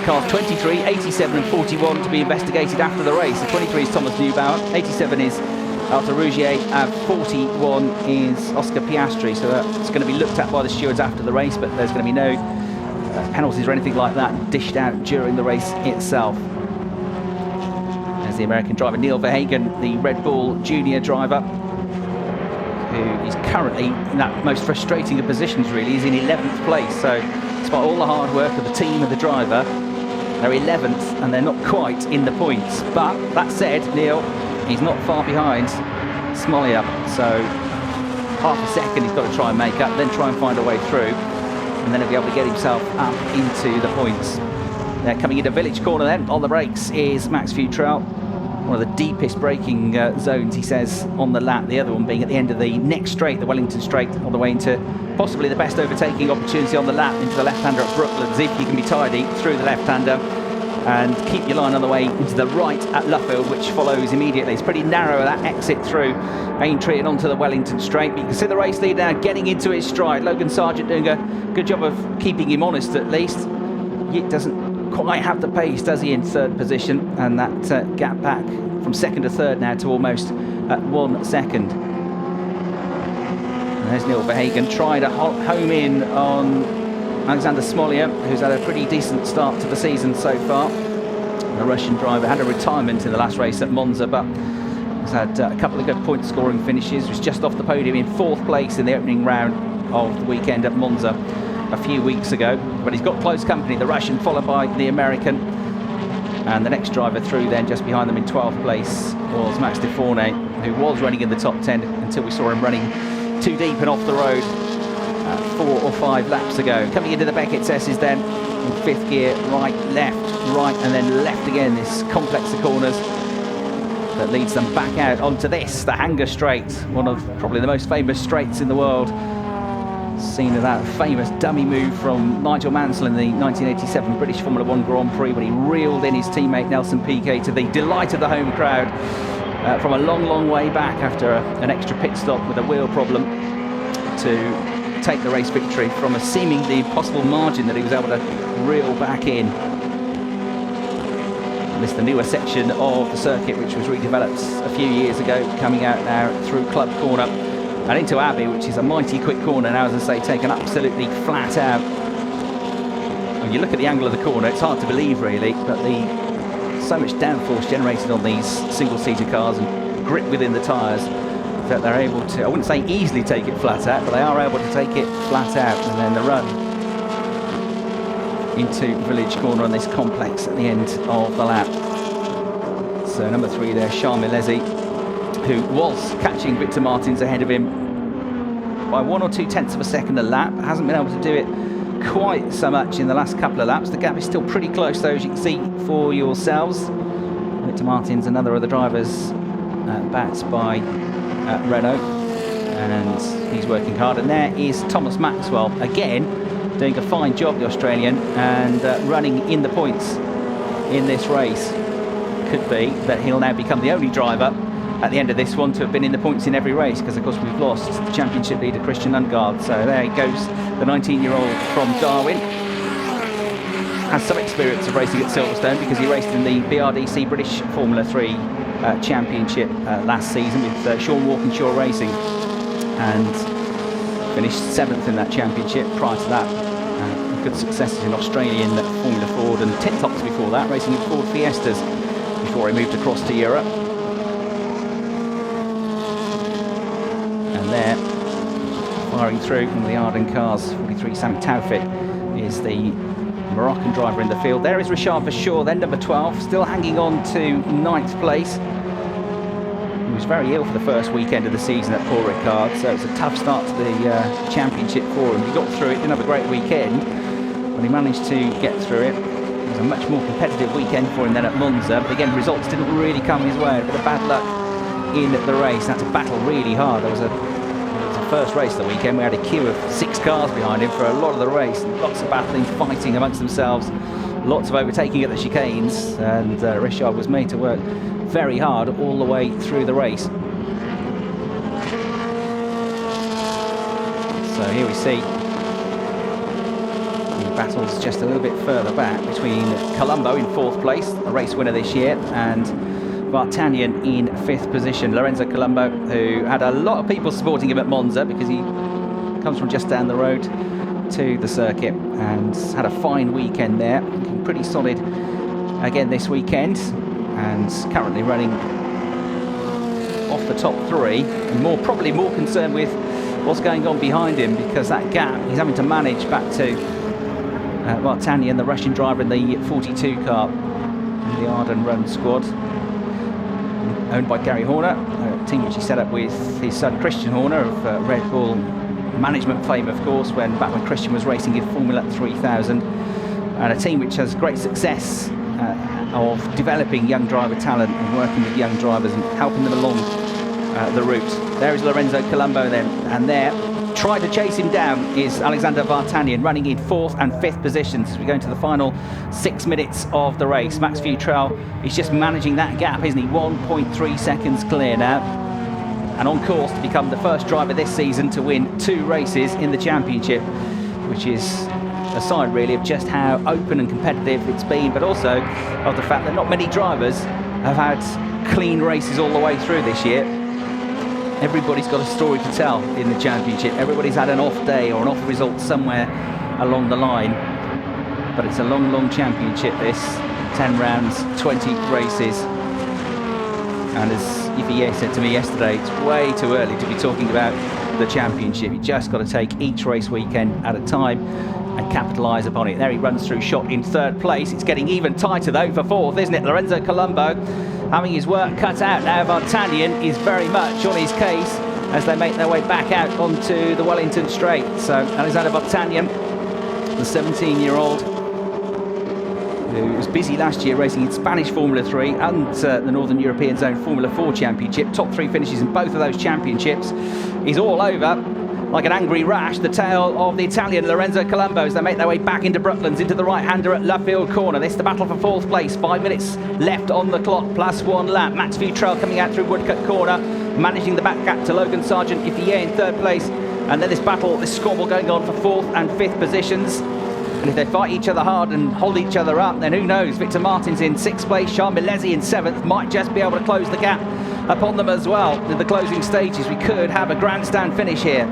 cars 23, 87 and 41 to be investigated after the race. The 23 is Thomas Neubauer, 87 is Arthur Rougier, and 41 is Oscar Piastri. So that's going to be looked at by the stewards after the race, but there's going to be no penalties or anything like that dished out during the race itself. There's the American driver Neil Verhagen, the Red Bull junior driver, who is currently in that most frustrating of positions, really. He's in 11th place, so despite all the hard work of the team and the driver, they're 11th and they're not quite in the points. But that said, Neil, he's not far behind Smolia, so half a second he's got to try and make up, then try and find a way through, and then he'll be able to get himself up into the points. They're coming into Village Corner then. On the brakes is Max Futrell. One of the deepest braking zones, he says, on the lap. The other one being at the end of the next straight, the Wellington straight, on the way into possibly the best overtaking opportunity on the lap, into the left-hander at Brooklands, if you can be tidy through the left-hander and keep your line on the way into the right at Luffield, which follows immediately. It's pretty narrow, that exit through Aintree and onto the Wellington straight. But you can see the race lead now getting into his stride. Logan Sargent doing a good job of keeping him honest, at least. He doesn't quite have the pace, does he, in 3rd position, and that gap back from 2nd to 3rd now to almost 1 second. And there's Neil Verhagen trying to home in on Alexander Smolia, who's had a pretty decent start to the season so far. The Russian driver had a retirement in the last race at Monza, but has had a couple of good point scoring finishes. Was just off the podium in 4th place in the opening round of the weekend at Monza a few weeks ago. But he's got close company, the Russian followed by the American. And the next driver through then, just behind them in 12th place, was Max de Fornay, who was running in the top 10 until we saw him running too deep and off the road 4 or 5 laps ago. Coming into the Beckett's S's then, in 5th gear, right, and then left again. This complex of corners that leads them back out onto this, the Hanger Straight, one of probably the most famous straights in the world. Scene of that famous dummy move from Nigel Mansell in the 1987 British Formula 1 Grand Prix when he reeled in his teammate Nelson Piquet to the delight of the home crowd from a long, long way back after an extra pit stop with a wheel problem to take the race victory from a seemingly impossible margin that he was able to reel back in. This is the newer section of the circuit, which was redeveloped a few years ago, coming out now through Club Corner and into Abbey, which is a mighty quick corner now, as I say, taken absolutely flat out. When you look at the angle of the corner, it's hard to believe really, but so much downforce generated on these single-seater cars and grip within the tyres that they're able to, I wouldn't say easily take it flat out, but they are able to take it flat out. And then the run into Village Corner on this complex at the end of the lap. So number 3 there, Charles Milesi, who was catching Victor Martins ahead of him by 1 or 2 tenths of a second a lap. Hasn't been able to do it quite so much in the last couple of laps. The gap is still pretty close though, as you can see for yourselves. Victor Martins, another of the drivers backed by Renault, and he's working hard. And there is Thomas Maxwell, again doing a fine job, the Australian, and running in the points in this race. Could be that he'll now become the only driver at the end of this one to have been in the points in every race, because of course we've lost the championship leader Christian Lundgaard. So there he goes, the 19-year-old from Darwin. Has some experience of racing at Silverstone because he raced in the BRDC British Formula 3 Championship last season with Sean Walkinshaw Racing, and finished 7th in that championship. Prior to that, good successes in Australian Formula Ford and Tip Tops before that, racing in Ford Fiestas before he moved across to Europe. And there, firing through from the Arden cars, 43 Sami Taufik is the Moroccan driver in the field. There is Richard Verschoor, then number 12, still hanging on to 9th place. He was very ill for the first weekend of the season at Paul Ricard, so it's a tough start to the championship for him. He got through it, didn't have a great weekend, but he managed to get through it. It was a much more competitive weekend for him than at Monza, but again, results didn't really come his way. A bit of bad luck in the race. Had to battle really hard. It was the first race of the weekend. We had a queue of 6 cars behind him for a lot of the race. Lots of battling, fighting amongst themselves, lots of overtaking at the chicanes, and Richard was made to work very hard all the way through the race. So here we see the battles just a little bit further back between Colombo in 4th place, a race winner this year, and Vartanian in 5th position. Lorenzo Colombo, who had a lot of people supporting him at Monza because he comes from just down the road to the circuit and had a fine weekend there. Looking pretty solid again this weekend, and currently running off the top 3, and probably more concerned with what's going on behind him, because that gap he's having to manage back to Vartanian, the Russian driver in the 42 car in the Arden Run squad, owned by Gary Horner, a team which he set up with his son Christian Horner of Red Bull management fame, of course, back when Christian was racing in Formula 3000, and a team which has great success of developing young driver talent and working with young drivers and helping them along the route. There is Lorenzo Colombo then, and there, trying to chase him down, is Alexander Vartanian, running in 4th and 5th positions as we go into the final 6 minutes of the race. Max Futrell is just managing that gap, isn't he? 1.3 seconds clear now, and on course to become the first driver this season to win 2 races in the championship, which is a sign really of just how open and competitive it's been, but also of the fact that not many drivers have had clean races all the way through this year. Everybody's got a story to tell in the championship. Everybody's had an off day or an off result somewhere along the line, but it's a long championship this. 10 rounds, 20 races, and as Yves said to me yesterday, it's way too early to be talking about the championship. You just got to take each race weekend at a time and capitalise upon it. There he runs through shot in 3rd place. It's getting even tighter though for 4th, isn't it? Lorenzo Colombo having his work cut out now. Vartanian is very much on his case as they make their way back out onto the Wellington Straight. So Alexander Vartanian, the 17-year-old, who was busy last year racing in Spanish Formula 3 and the Northern European Zone Formula 4 Championship. Top 3 finishes in both of those championships. He's all over like an angry rash, the tail of the Italian Lorenzo Colombo as they make their way back into Brooklands, into the right-hander at Luffield Corner. This is the battle for 4th place. 5 minutes left on the clock, plus 1 lap. Max Futrell coming out through Woodcut Corner, managing the back gap to Logan Sargent Iffier in 3rd place. And then this battle, this squabble going on for 4th and 5th positions. And if they fight each other hard and hold each other up, then who knows? Victor Martins in 6th place, Charles Milesi in 7th, might just be able to close the gap upon them as well. In the closing stages, we could have a grandstand finish here.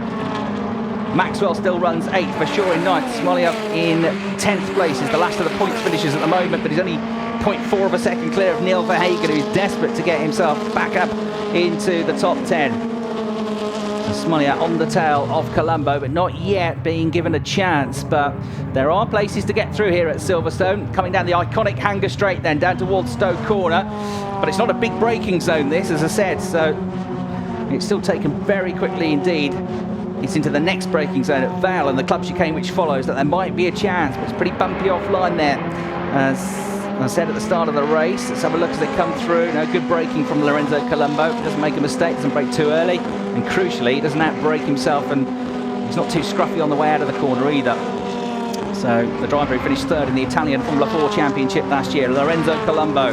Maxwell still runs 8th, Verschoor in 9th, Smolyak in 10th place is the last of the points finishers at the moment, but he's only 0.4 of a second clear of Neil Verhagen, who's desperate to get himself back up into the top 10. Smolia on the tail of Colombo, but not yet being given a chance. But there are places to get through here at Silverstone. Coming down the iconic Hanger Straight, then down towards Stoke Corner. But it's not a big braking zone, this, as I said, so it's still taken very quickly indeed. It's into the next braking zone at Vale and the club chicane which follows, that there might be a chance, but it's pretty bumpy offline there. As I said at the start of the race, let's have a look as they come through. No good braking from Lorenzo Colombo. Doesn't make a mistake, doesn't brake too early. And crucially, he doesn't out-brake himself, and he's not too scruffy on the way out of the corner either. So the driver who finished third in the Italian Formula 4 Championship last year, Lorenzo Colombo,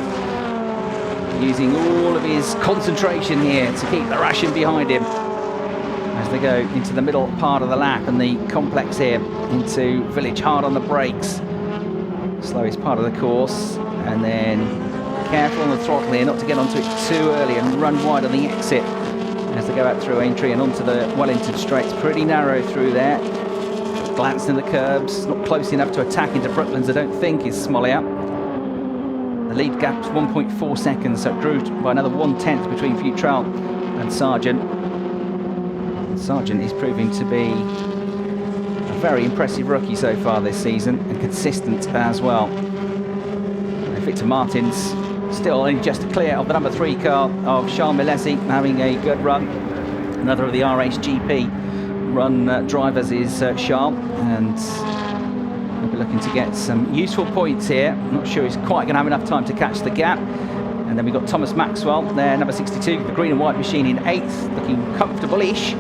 using all of his concentration here to keep the Russian behind him as they go into the middle part of the lap and the complex here into Village, hard on the brakes. Slowest part of the course, and then careful on the throttle here not to get onto it too early and run wide on the exit as they go out through Aintree and onto the Wellington Straights. Pretty narrow through there. Glancing the curbs, not close enough to attack into Brooklands, I don't think, is Smolia. The lead gap's 1.4 seconds, so it grew by another 1/10 between Futrell and Sargent. And Sargent is proving to be a very impressive rookie so far this season, and consistent as well. And Victor Martins still only just clear of the number 3 car of Charles Milesi, having a good run. Another of the RHGP run drivers is Charles, and we'll be looking to get some useful points here. I'm not sure he's quite going to have enough time to catch the gap. And then we've got Thomas Maxwell there, number 62, the green and white machine in 8th, looking comfortable-ish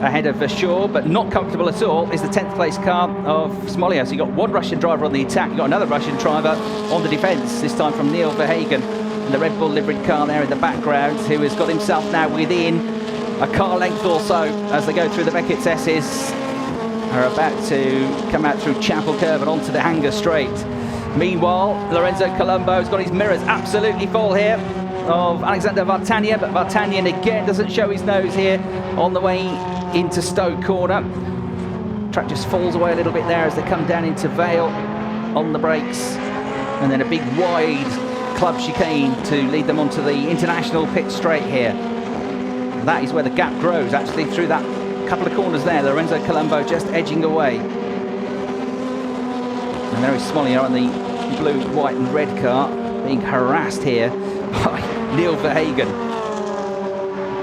ahead of Shaw, but not comfortable at all is the 10th place car of Smolia. So you've got one Russian driver on the attack, you've got another Russian driver on the defence, this time from Neil Verhagen, and the Red Bull liveried car there in the background, who has got himself now within a car length or so as they go through the Beckett's S's, are about to come out through Chapel Curve and onto the Hanger Straight. Meanwhile, Lorenzo Colombo's got his mirrors absolutely full here of Alexander Vartanian, but Vartanian again doesn't show his nose here on the way into Stoke Corner. Track just falls away a little bit there as they come down into Vale on the brakes, and then a big wide club chicane to lead them onto the international pit straight here. That is where the gap grows, actually, through that couple of corners there. Lorenzo Colombo just edging away. And there is Smolia on the blue, white and red car, being harassed here by Neil Verhagen.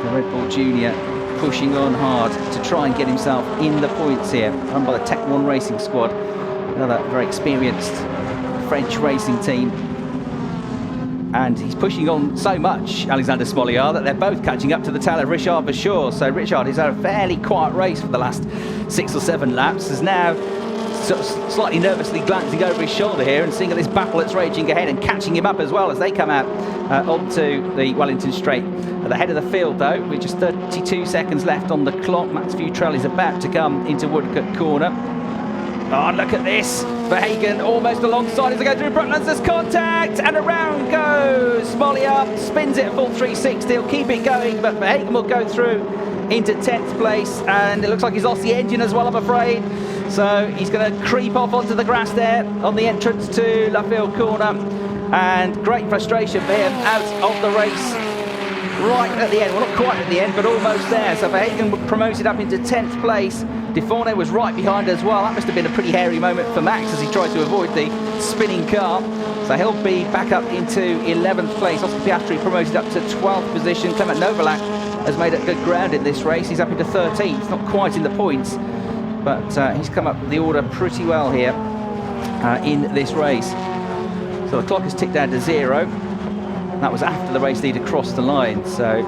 The Red Bull Junior pushing on hard to try and get himself in the points here, run by the Tech 1 Racing Squad, another very experienced French racing team. And he's pushing on so much, Alexander Smolia, that they're both catching up to the tail of Richard Verschoor. So Richard has had a fairly quiet race for the last 6 or 7 laps, is now sort of slightly nervously glancing over his shoulder here and seeing this battle that's raging ahead and catching him up as well as they come out onto the Wellington Straight. At the head of the field, though, with just 32 seconds left on the clock, Max Futrell is about to come into Woodcote Corner. Oh, look at this. Verhagen almost alongside as they go through Brooklands. There's contact, and around goes Smolia. Spins it at full 360. He'll keep it going, but Verhagen will go through into 10th place, and it looks like he's lost the engine as well, I'm afraid. So he's going to creep off onto the grass there on the entrance to Luffield Corner, and great frustration for him out of the race right at the end. Well, not quite at the end, but almost there. So Verhagen promoted up into 10th place. Deforne was right behind as well. That must have been a pretty hairy moment for Max as he tried to avoid the spinning car. So he'll be back up into 11th place. Oscar Piastri promoted up to 12th position. Clement Novalak has made up good ground in this race. He's up into 13th, not quite in the points, but he's come up the order pretty well here in this race. So the clock has ticked down to 0. That was after the race leader crossed the line, so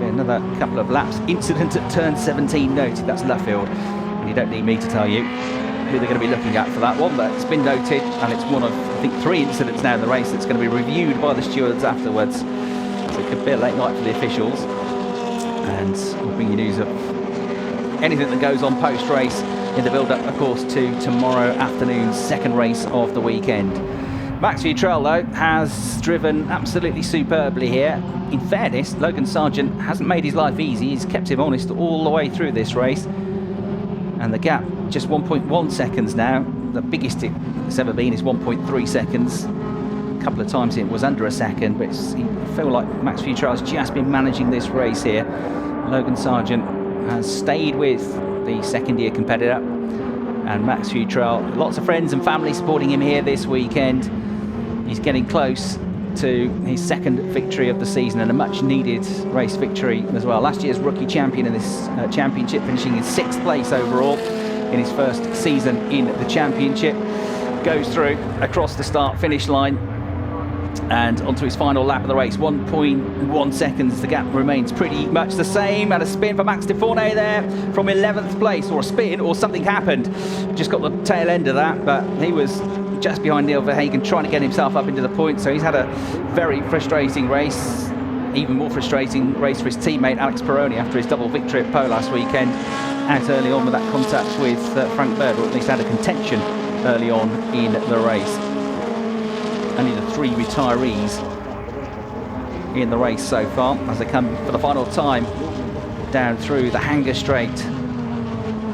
another couple of laps. Incident at turn 17 noted, that's Luffield, and you don't need me to tell you who they're going to be looking at for that one, but it's been noted, and it's one of, I think, 3 incidents now in the race that's going to be reviewed by the stewards afterwards. So it could be a late night for the officials, and we'll bring you news of anything that goes on post-race in the build-up, of course, to tomorrow afternoon's second race of the weekend. Max Futrell, though, has driven absolutely superbly here. In fairness, Logan Sargent hasn't made his life easy. He's kept him honest all the way through this race. And the gap, just 1.1 seconds now. The biggest it's ever been is 1.3 seconds. A couple of times it was under a second, but I feel like Max Futrell has just been managing this race here. Logan Sargent has stayed with the second-year competitor, and Max Futrell, lots of friends and family supporting him here this weekend. He's getting close to his second victory of the season, and a much-needed race victory as well. Last year's rookie champion in this championship, finishing in 6th place overall in his first season in the championship. Goes through across the start-finish line and onto his final lap of the race. 1.1 seconds, the gap remains pretty much the same. And a spin for Max de Fournet there from 11th place, or a spin, or something happened. Just got the tail end of that, but he was just behind Neil Verhagen trying to get himself up into the points. So he's had a very frustrating race, even more frustrating race for his teammate Alex Peroni after his double victory at Pau last weekend. Out early on with that contact with Frank Bird, or at least had a contention early on in the race. Only the 3 retirees in the race so far as they come for the final time down through the Hanger Straight.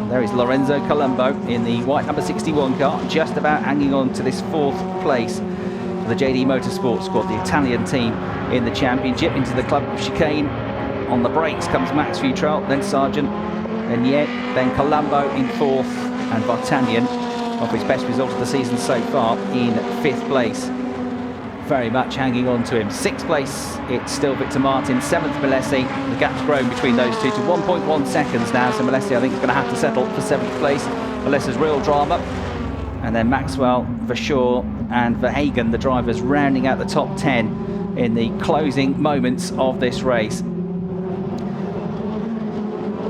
There is Lorenzo Colombo in the white number 61 car, just about hanging on to this 4th place for the JD Motorsport squad, the Italian team in the championship. Into the club chicane on the brakes comes Max Futrell, then Sargent, then Yet, then Colombo in 4th, and Vartanian off his best result of the season so far in 5th place. Very much hanging on to him. 6th place, it's still Victor Martin. 7th, Milesi. The gap's grown between those two to 1.1 seconds now, so Milesi, I think, is going to have to settle for 7th place. Milesi's real drama. And then Maxwell, Verschoor and Verhagen, the drivers rounding out the top 10 in the closing moments of this race.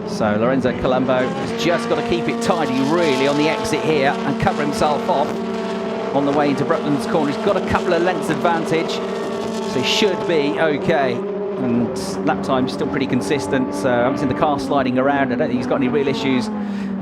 So Lorenzo Colombo has just got to keep it tidy really on the exit here and cover himself off on the way into Brooklands Corner. He's got a couple of lengths advantage, so he should be okay. And lap time's still pretty consistent, so I haven't seen the car sliding around. I don't think he's got any real issues.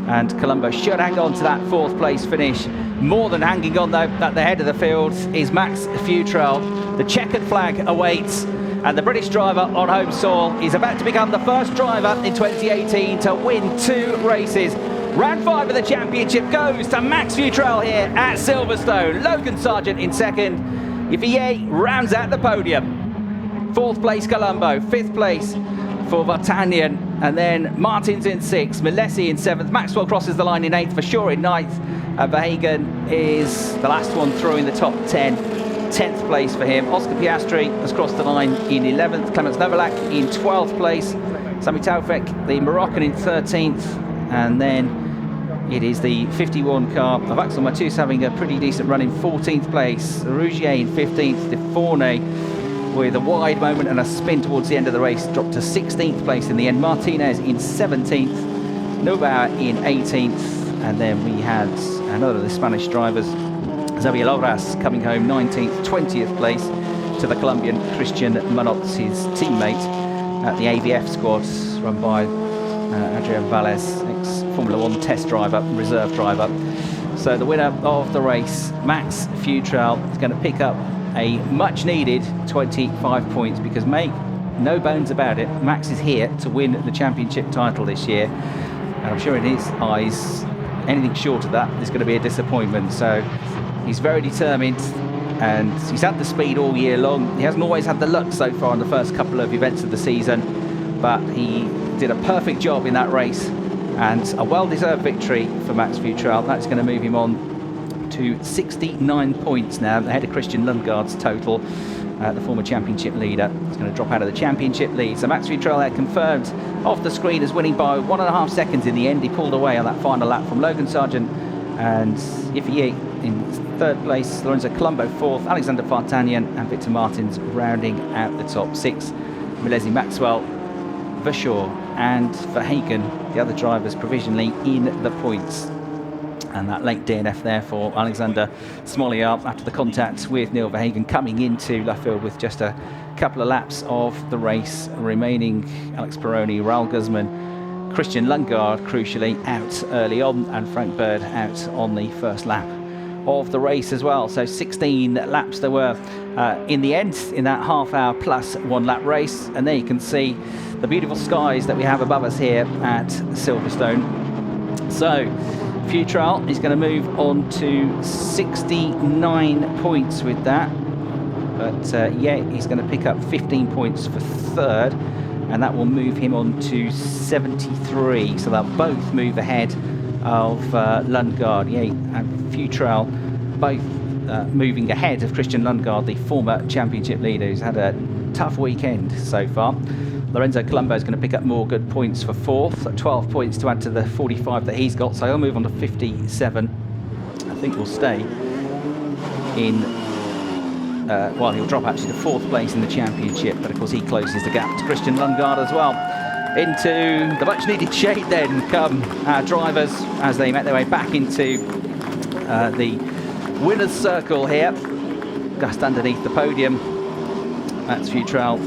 And Colombo should hang on to that 4th place finish. More than hanging on though, at the head of the field is Max Futrell. The checkered flag awaits, and the British driver on home soil is about to become the first driver in 2018 to win 2 races. Round 5 of the championship goes to Max Futrell here at Silverstone. Logan Sargent in 2nd. Yvier rounds out the podium. 4th place Colombo, 5th place for Vartanian, and then Martin's in 6th, Milesi in 7th, Maxwell crosses the line in 8th, Verschoor in 9th, and Verhagen is the last one through in the top 10. 10th place for him. Oscar Piastri has crossed the line in 11th, Clemens Novalak in 12th place, Sami Taufik, the Moroccan, in 13th, and then it is the 51 car of Axel Matus having a pretty decent run in 14th place, Rougier in 15th, De Fournet with a wide moment and a spin towards the end of the race, dropped to 16th place in the end, Martinez in 17th, Neubauer in 18th, and then we had another of the Spanish drivers, Xavier Loras, coming home 19th, 20th place to the Colombian Christian Munoz, his teammate at the AVF squad run by Adrian Valles, ex-Formula 1 test driver, reserve driver. So the winner of the race, Max Futrell, is going to pick up a much-needed 25 points, because make no bones about it, Max is here to win the championship title this year, and I'm sure in his eyes anything short of that is going to be a disappointment. So he's very determined, and he's had the speed all year long. He hasn't always had the luck so far in the first couple of events of the season, but he did a perfect job in that race, and a well-deserved victory for Max Futrell. That's going to move him on to 69 points now, ahead of Christian Lundgaard's total. The former championship leader is going to drop out of the championship lead. So Max Futrell there confirmed off the screen as winning by 1.5 seconds in the end. He pulled away on that final lap from Logan Sargent, and Yvier in 3rd place, Lorenzo Colombo 4th, Alexander Vartanian and Victor Martins rounding out the top 6. Milesi, Maxwell, Verschoor and Verhagen, the other drivers provisionally in the points. And that late DNF there for Alexander Smolyar after the contact with Neil Verhagen coming into Luffield with just a couple of laps of the race remaining. Alex Peroni, Raul Guzman, Christian Lundgaard crucially out early on, and Frank Bird out on the first lap of the race as well. So 16 laps there were in the end in that half-hour plus 1 lap race, and there you can see the beautiful skies that we have above us here at Silverstone. So Futrell is going to move on to 69 points with that. But yeah, he's going to pick up 15 points for third, and that will move him on to 73. So they'll both move ahead of Lundgaard. Yeah, and Futrell both moving ahead of Christian Lundgaard, the former championship leader, who's had a tough weekend so far. Lorenzo Colombo is going to pick up more good points for fourth, 12 points to add to the 45 that he's got, so he'll move on to 57. I think we'll stay in, well, he'll drop actually to fourth place in the championship, but of course he closes the gap to Christian Lundgaard as well. Into the much needed shade then come our drivers as they make their way back into the winner's circle here, just underneath the podium. That's Futrell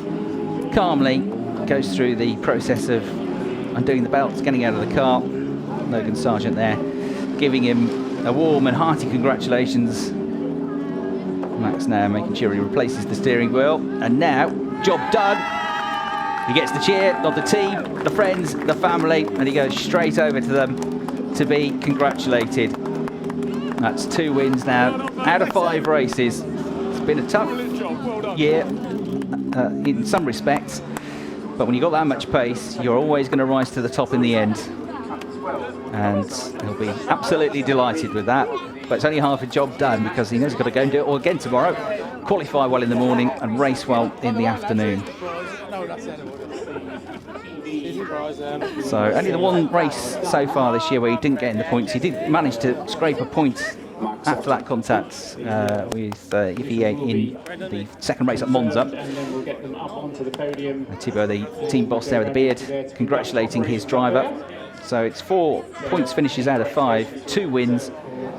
calmly goes through the process of undoing the belts, getting out of the car. Logan Sargent there giving him a warm and hearty congratulations. Max now making sure he replaces the steering wheel, and now job done. He gets the cheer of the team, the friends, the family, and he goes straight over to them to be congratulated. That's 2 wins now out of 5 races. It's been a tough year in some respects, but when you've got that much pace, you're always going to rise to the top in the end. And he'll be absolutely delighted with that. But it's only half a job done, because he knows he's got to go and do it all again tomorrow. Qualify well in the morning and race well in the afternoon. So only the one race so far this year where he didn't get in the points. He did manage to scrape a point after that contact with Ivier in the second race at Monza. Thibaut, the team boss there with the beard, congratulating his driver. So it's 4 points finishes out of 5, 2 wins,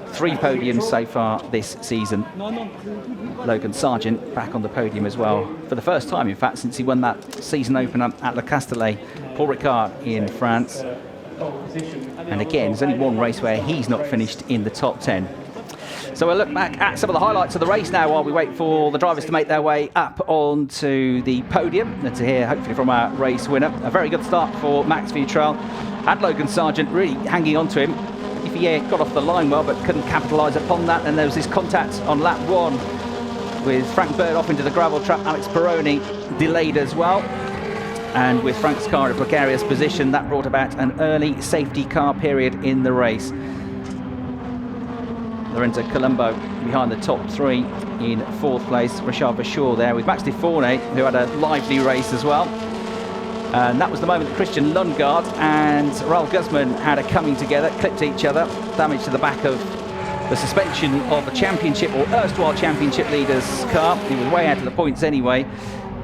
3 podiums so far this season. Logan Sargent back on the podium as well, for the first time in fact since he won that season opener at Le Castellet, Paul Ricard in France. And again, there's only one race where he's not finished in the top 10. So we'll look back at some of the highlights of the race now while we wait for the drivers to make their way up onto the podium and to hear hopefully from our race winner. A very good start for Max Futrell and Logan Sargent, really hanging on to him. Ivier got off the line well but couldn't capitalise upon that, and there was this contact on lap 1 with Frank Bird off into the gravel trap. Alex Peroni delayed as well, and with Frank's car in a precarious position, that brought about an early safety car period in the race. Lorenzo Colombo behind the top 3 in 4th place. Richard Verschoor there with Max Defournet, who had a lively race as well. And that was the moment that Christian Lundgaard and Raoul Guzman had a coming together, clipped each other, damage to the back of the suspension of the championship or erstwhile championship leader's car. He was way out of the points anyway,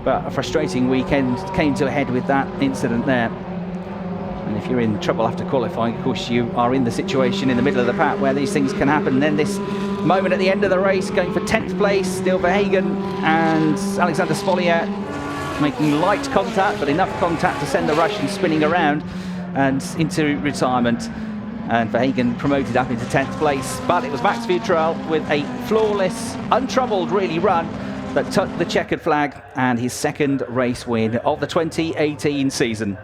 but a frustrating weekend came to a head with that incident there. And if you're in trouble after qualifying, of course you are in the situation in the middle of the pack where these things can happen. And then this moment at the end of the race, going for 10th place, Neil Verhagen and Alexander Spolier making light contact, but enough contact to send the Russian spinning around and into retirement. And Verhagen promoted up into 10th place, but it was Max Futrell with a flawless, untroubled really run that took the checkered flag and his second race win of the 2018 season.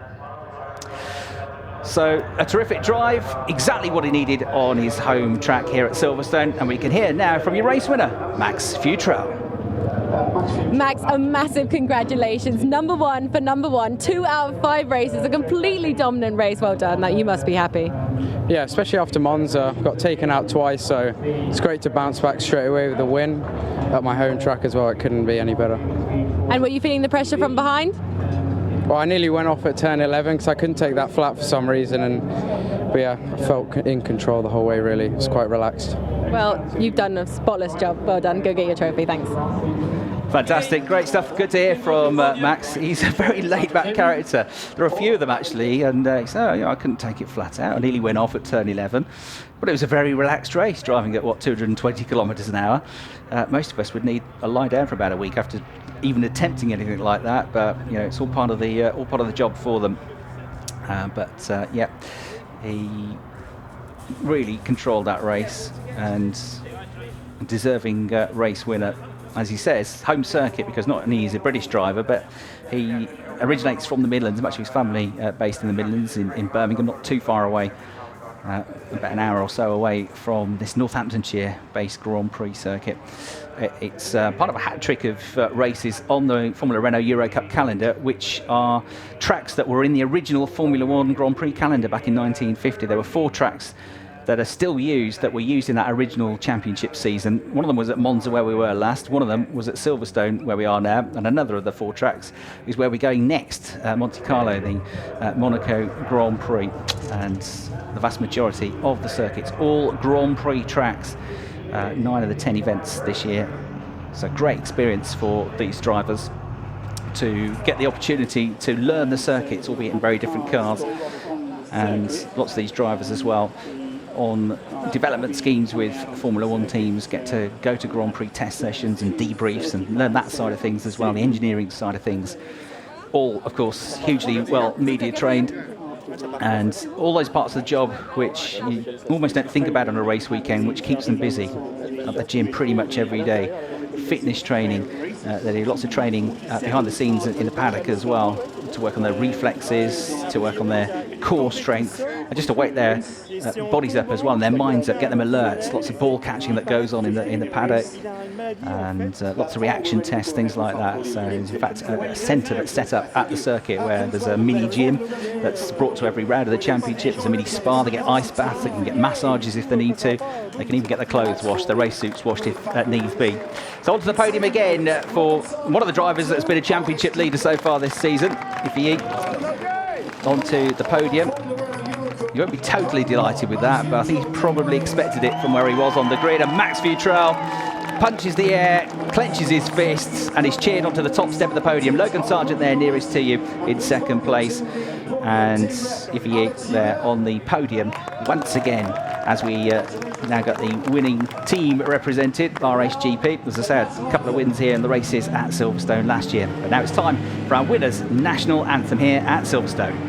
So a terrific drive, exactly what he needed on his home track here at Silverstone, and we can hear now from your race winner, Max Futrell. Max, a massive congratulations. Number 1 for number 1, 2 out of 5 races, a completely dominant race. Well done. That you must be happy. Yeah, especially after Monza, got taken out twice, so it's great to bounce back straight away with a win at my home track as well. It couldn't be any better. And were you feeling the pressure from behind? Well, I nearly went off at turn 11 because I couldn't take that flat for some reason, but yeah, I felt in control the whole way really. It was quite relaxed. Well, you've done a spotless job. Well done. Go get your trophy. Thanks. Fantastic, great stuff. Good to hear from Max. He's a very laid-back character. There are a few of them actually, and he said, oh, yeah, I couldn't take it flat out. I nearly went off at turn 11, but it was a very relaxed race, driving at 220 kilometres an hour. Most of us would need a lie down for about a week after even attempting anything like that, but you know, it's all part of the job for them. Yeah, he really controlled that race and deserving race winner. As he says, home circuit, because not only is he a British driver, but he originates from the Midlands. Much of his family based in the Midlands, in Birmingham, not too far away about an hour or so away from this Northamptonshire-based Grand Prix circuit. It's part of a hat trick of races on the Formula Renault Euro Cup calendar, which are tracks that were in the original Formula One Grand Prix calendar back in 1950. There were 4 tracks that are still used, that were used in that original championship season. One of them was at Monza, where we were last. One of them was at Silverstone, where we are now. And another of the 4 tracks is where we're going next, Monte Carlo, the Monaco Grand Prix. And the vast majority of the circuits, all Grand Prix tracks, 9 of the 10 events this year. So great experience for these drivers to get the opportunity to learn the circuits, albeit in very different cars. And lots of these drivers as well on development schemes with Formula One teams get to go to Grand Prix test sessions and debriefs and learn that side of things as well, the engineering side of things. All, of course, hugely well media trained, and all those parts of the job which you almost don't think about on a race weekend, which keeps them busy at the gym pretty much every day. Fitness training, they do lots of training behind the scenes in the paddock as well, to work on their reflexes, to work on their core strength, and just to wake their bodies up as well, and their minds up, get them alert. Lots of ball catching that goes on in the paddock, and lots of reaction tests, things like that. So there's in fact a centre that's set up at the circuit where there's a mini gym that's brought to every round of the championship. There's a mini spa, they get ice baths, they can get massages if they need to, they can even get their clothes washed, their race suits washed if needs be. So onto the podium again for one of the drivers that's been a championship leader so far this season, Ify. Onto the podium. You won't be totally delighted with that, but I think he probably expected it from where he was on the grid. And Max Futrell punches the air, clenches his fists, and is cheered onto the top step of the podium. Logan Sargent there nearest to you in second place, and Ify there on the podium once again, as we now got the winning team represented, RSGP. As I said, a couple of wins here in the races at Silverstone last year. But now it's time for our winners' national anthem here at Silverstone.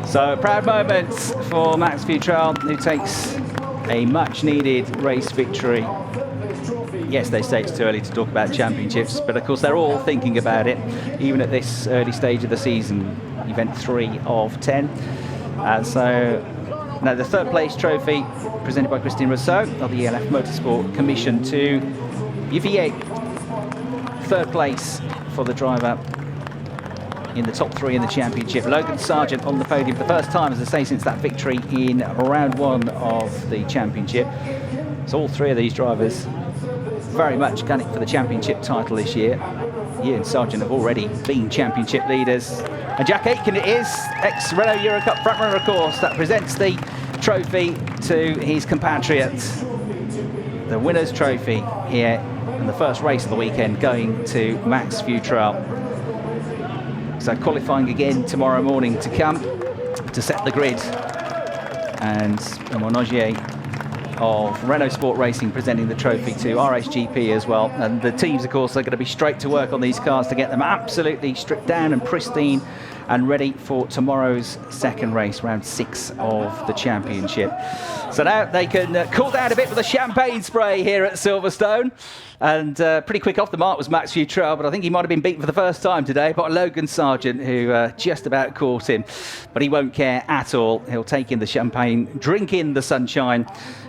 So proud moments for Max Futrell, who takes a much-needed race victory. Yes, they say it's too early to talk about championships, but of course they're all thinking about it, even at this early stage of the season, event 3 of 10. So now the third place trophy presented by Christian Rousseau of the ELF Motorsport Commission to Ify. Third place for the driver in the top 3 in the championship. Logan Sargent on the podium for the first time, as I say, since that victory in round 1 of the championship. So all 3 of these drivers very much gunning for the championship title this year. He and Sargent have already been championship leaders. And Jack Aitken it is, ex-Renault Euro Cup frontrunner, of course, that presents the trophy to his compatriot. The winner's trophy here in the first race of the weekend going to Max Futrell. So qualifying again tomorrow morning to come to set the grid. And Romain Ogier of Renault Sport Racing presenting the trophy to RSGP as well. And the teams, of course, are going to be straight to work on these cars to get them absolutely stripped down and pristine and ready for tomorrow's second race, round 6 of the championship. So now they can cool down a bit with a champagne spray here at Silverstone. And pretty quick off the mark was Max Futrell, but I think he might have been beaten for the first time today by Logan Sargent, who just about caught him. But he won't care at all. He'll take in the champagne, drink in the sunshine,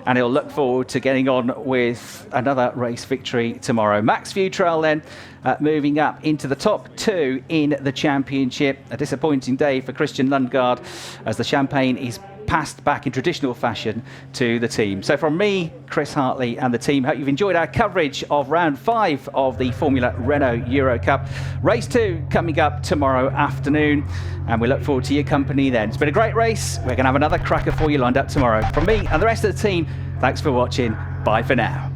and he'll look forward to getting on with another race victory tomorrow. Max Futrell then moving up into the top 2 in the championship. A disappointing day for Christian Lundgaard as the champagne is passed back in traditional fashion to the team. So from me, Chris Hartley and the team, hope you've enjoyed our coverage of round 5 of the Formula Renault Euro Cup. Race 2 coming up tomorrow afternoon, and we look forward to your company then. It's been a great race. We're going to have another cracker for you lined up tomorrow. From me and the rest of the team, thanks for watching. Bye for now.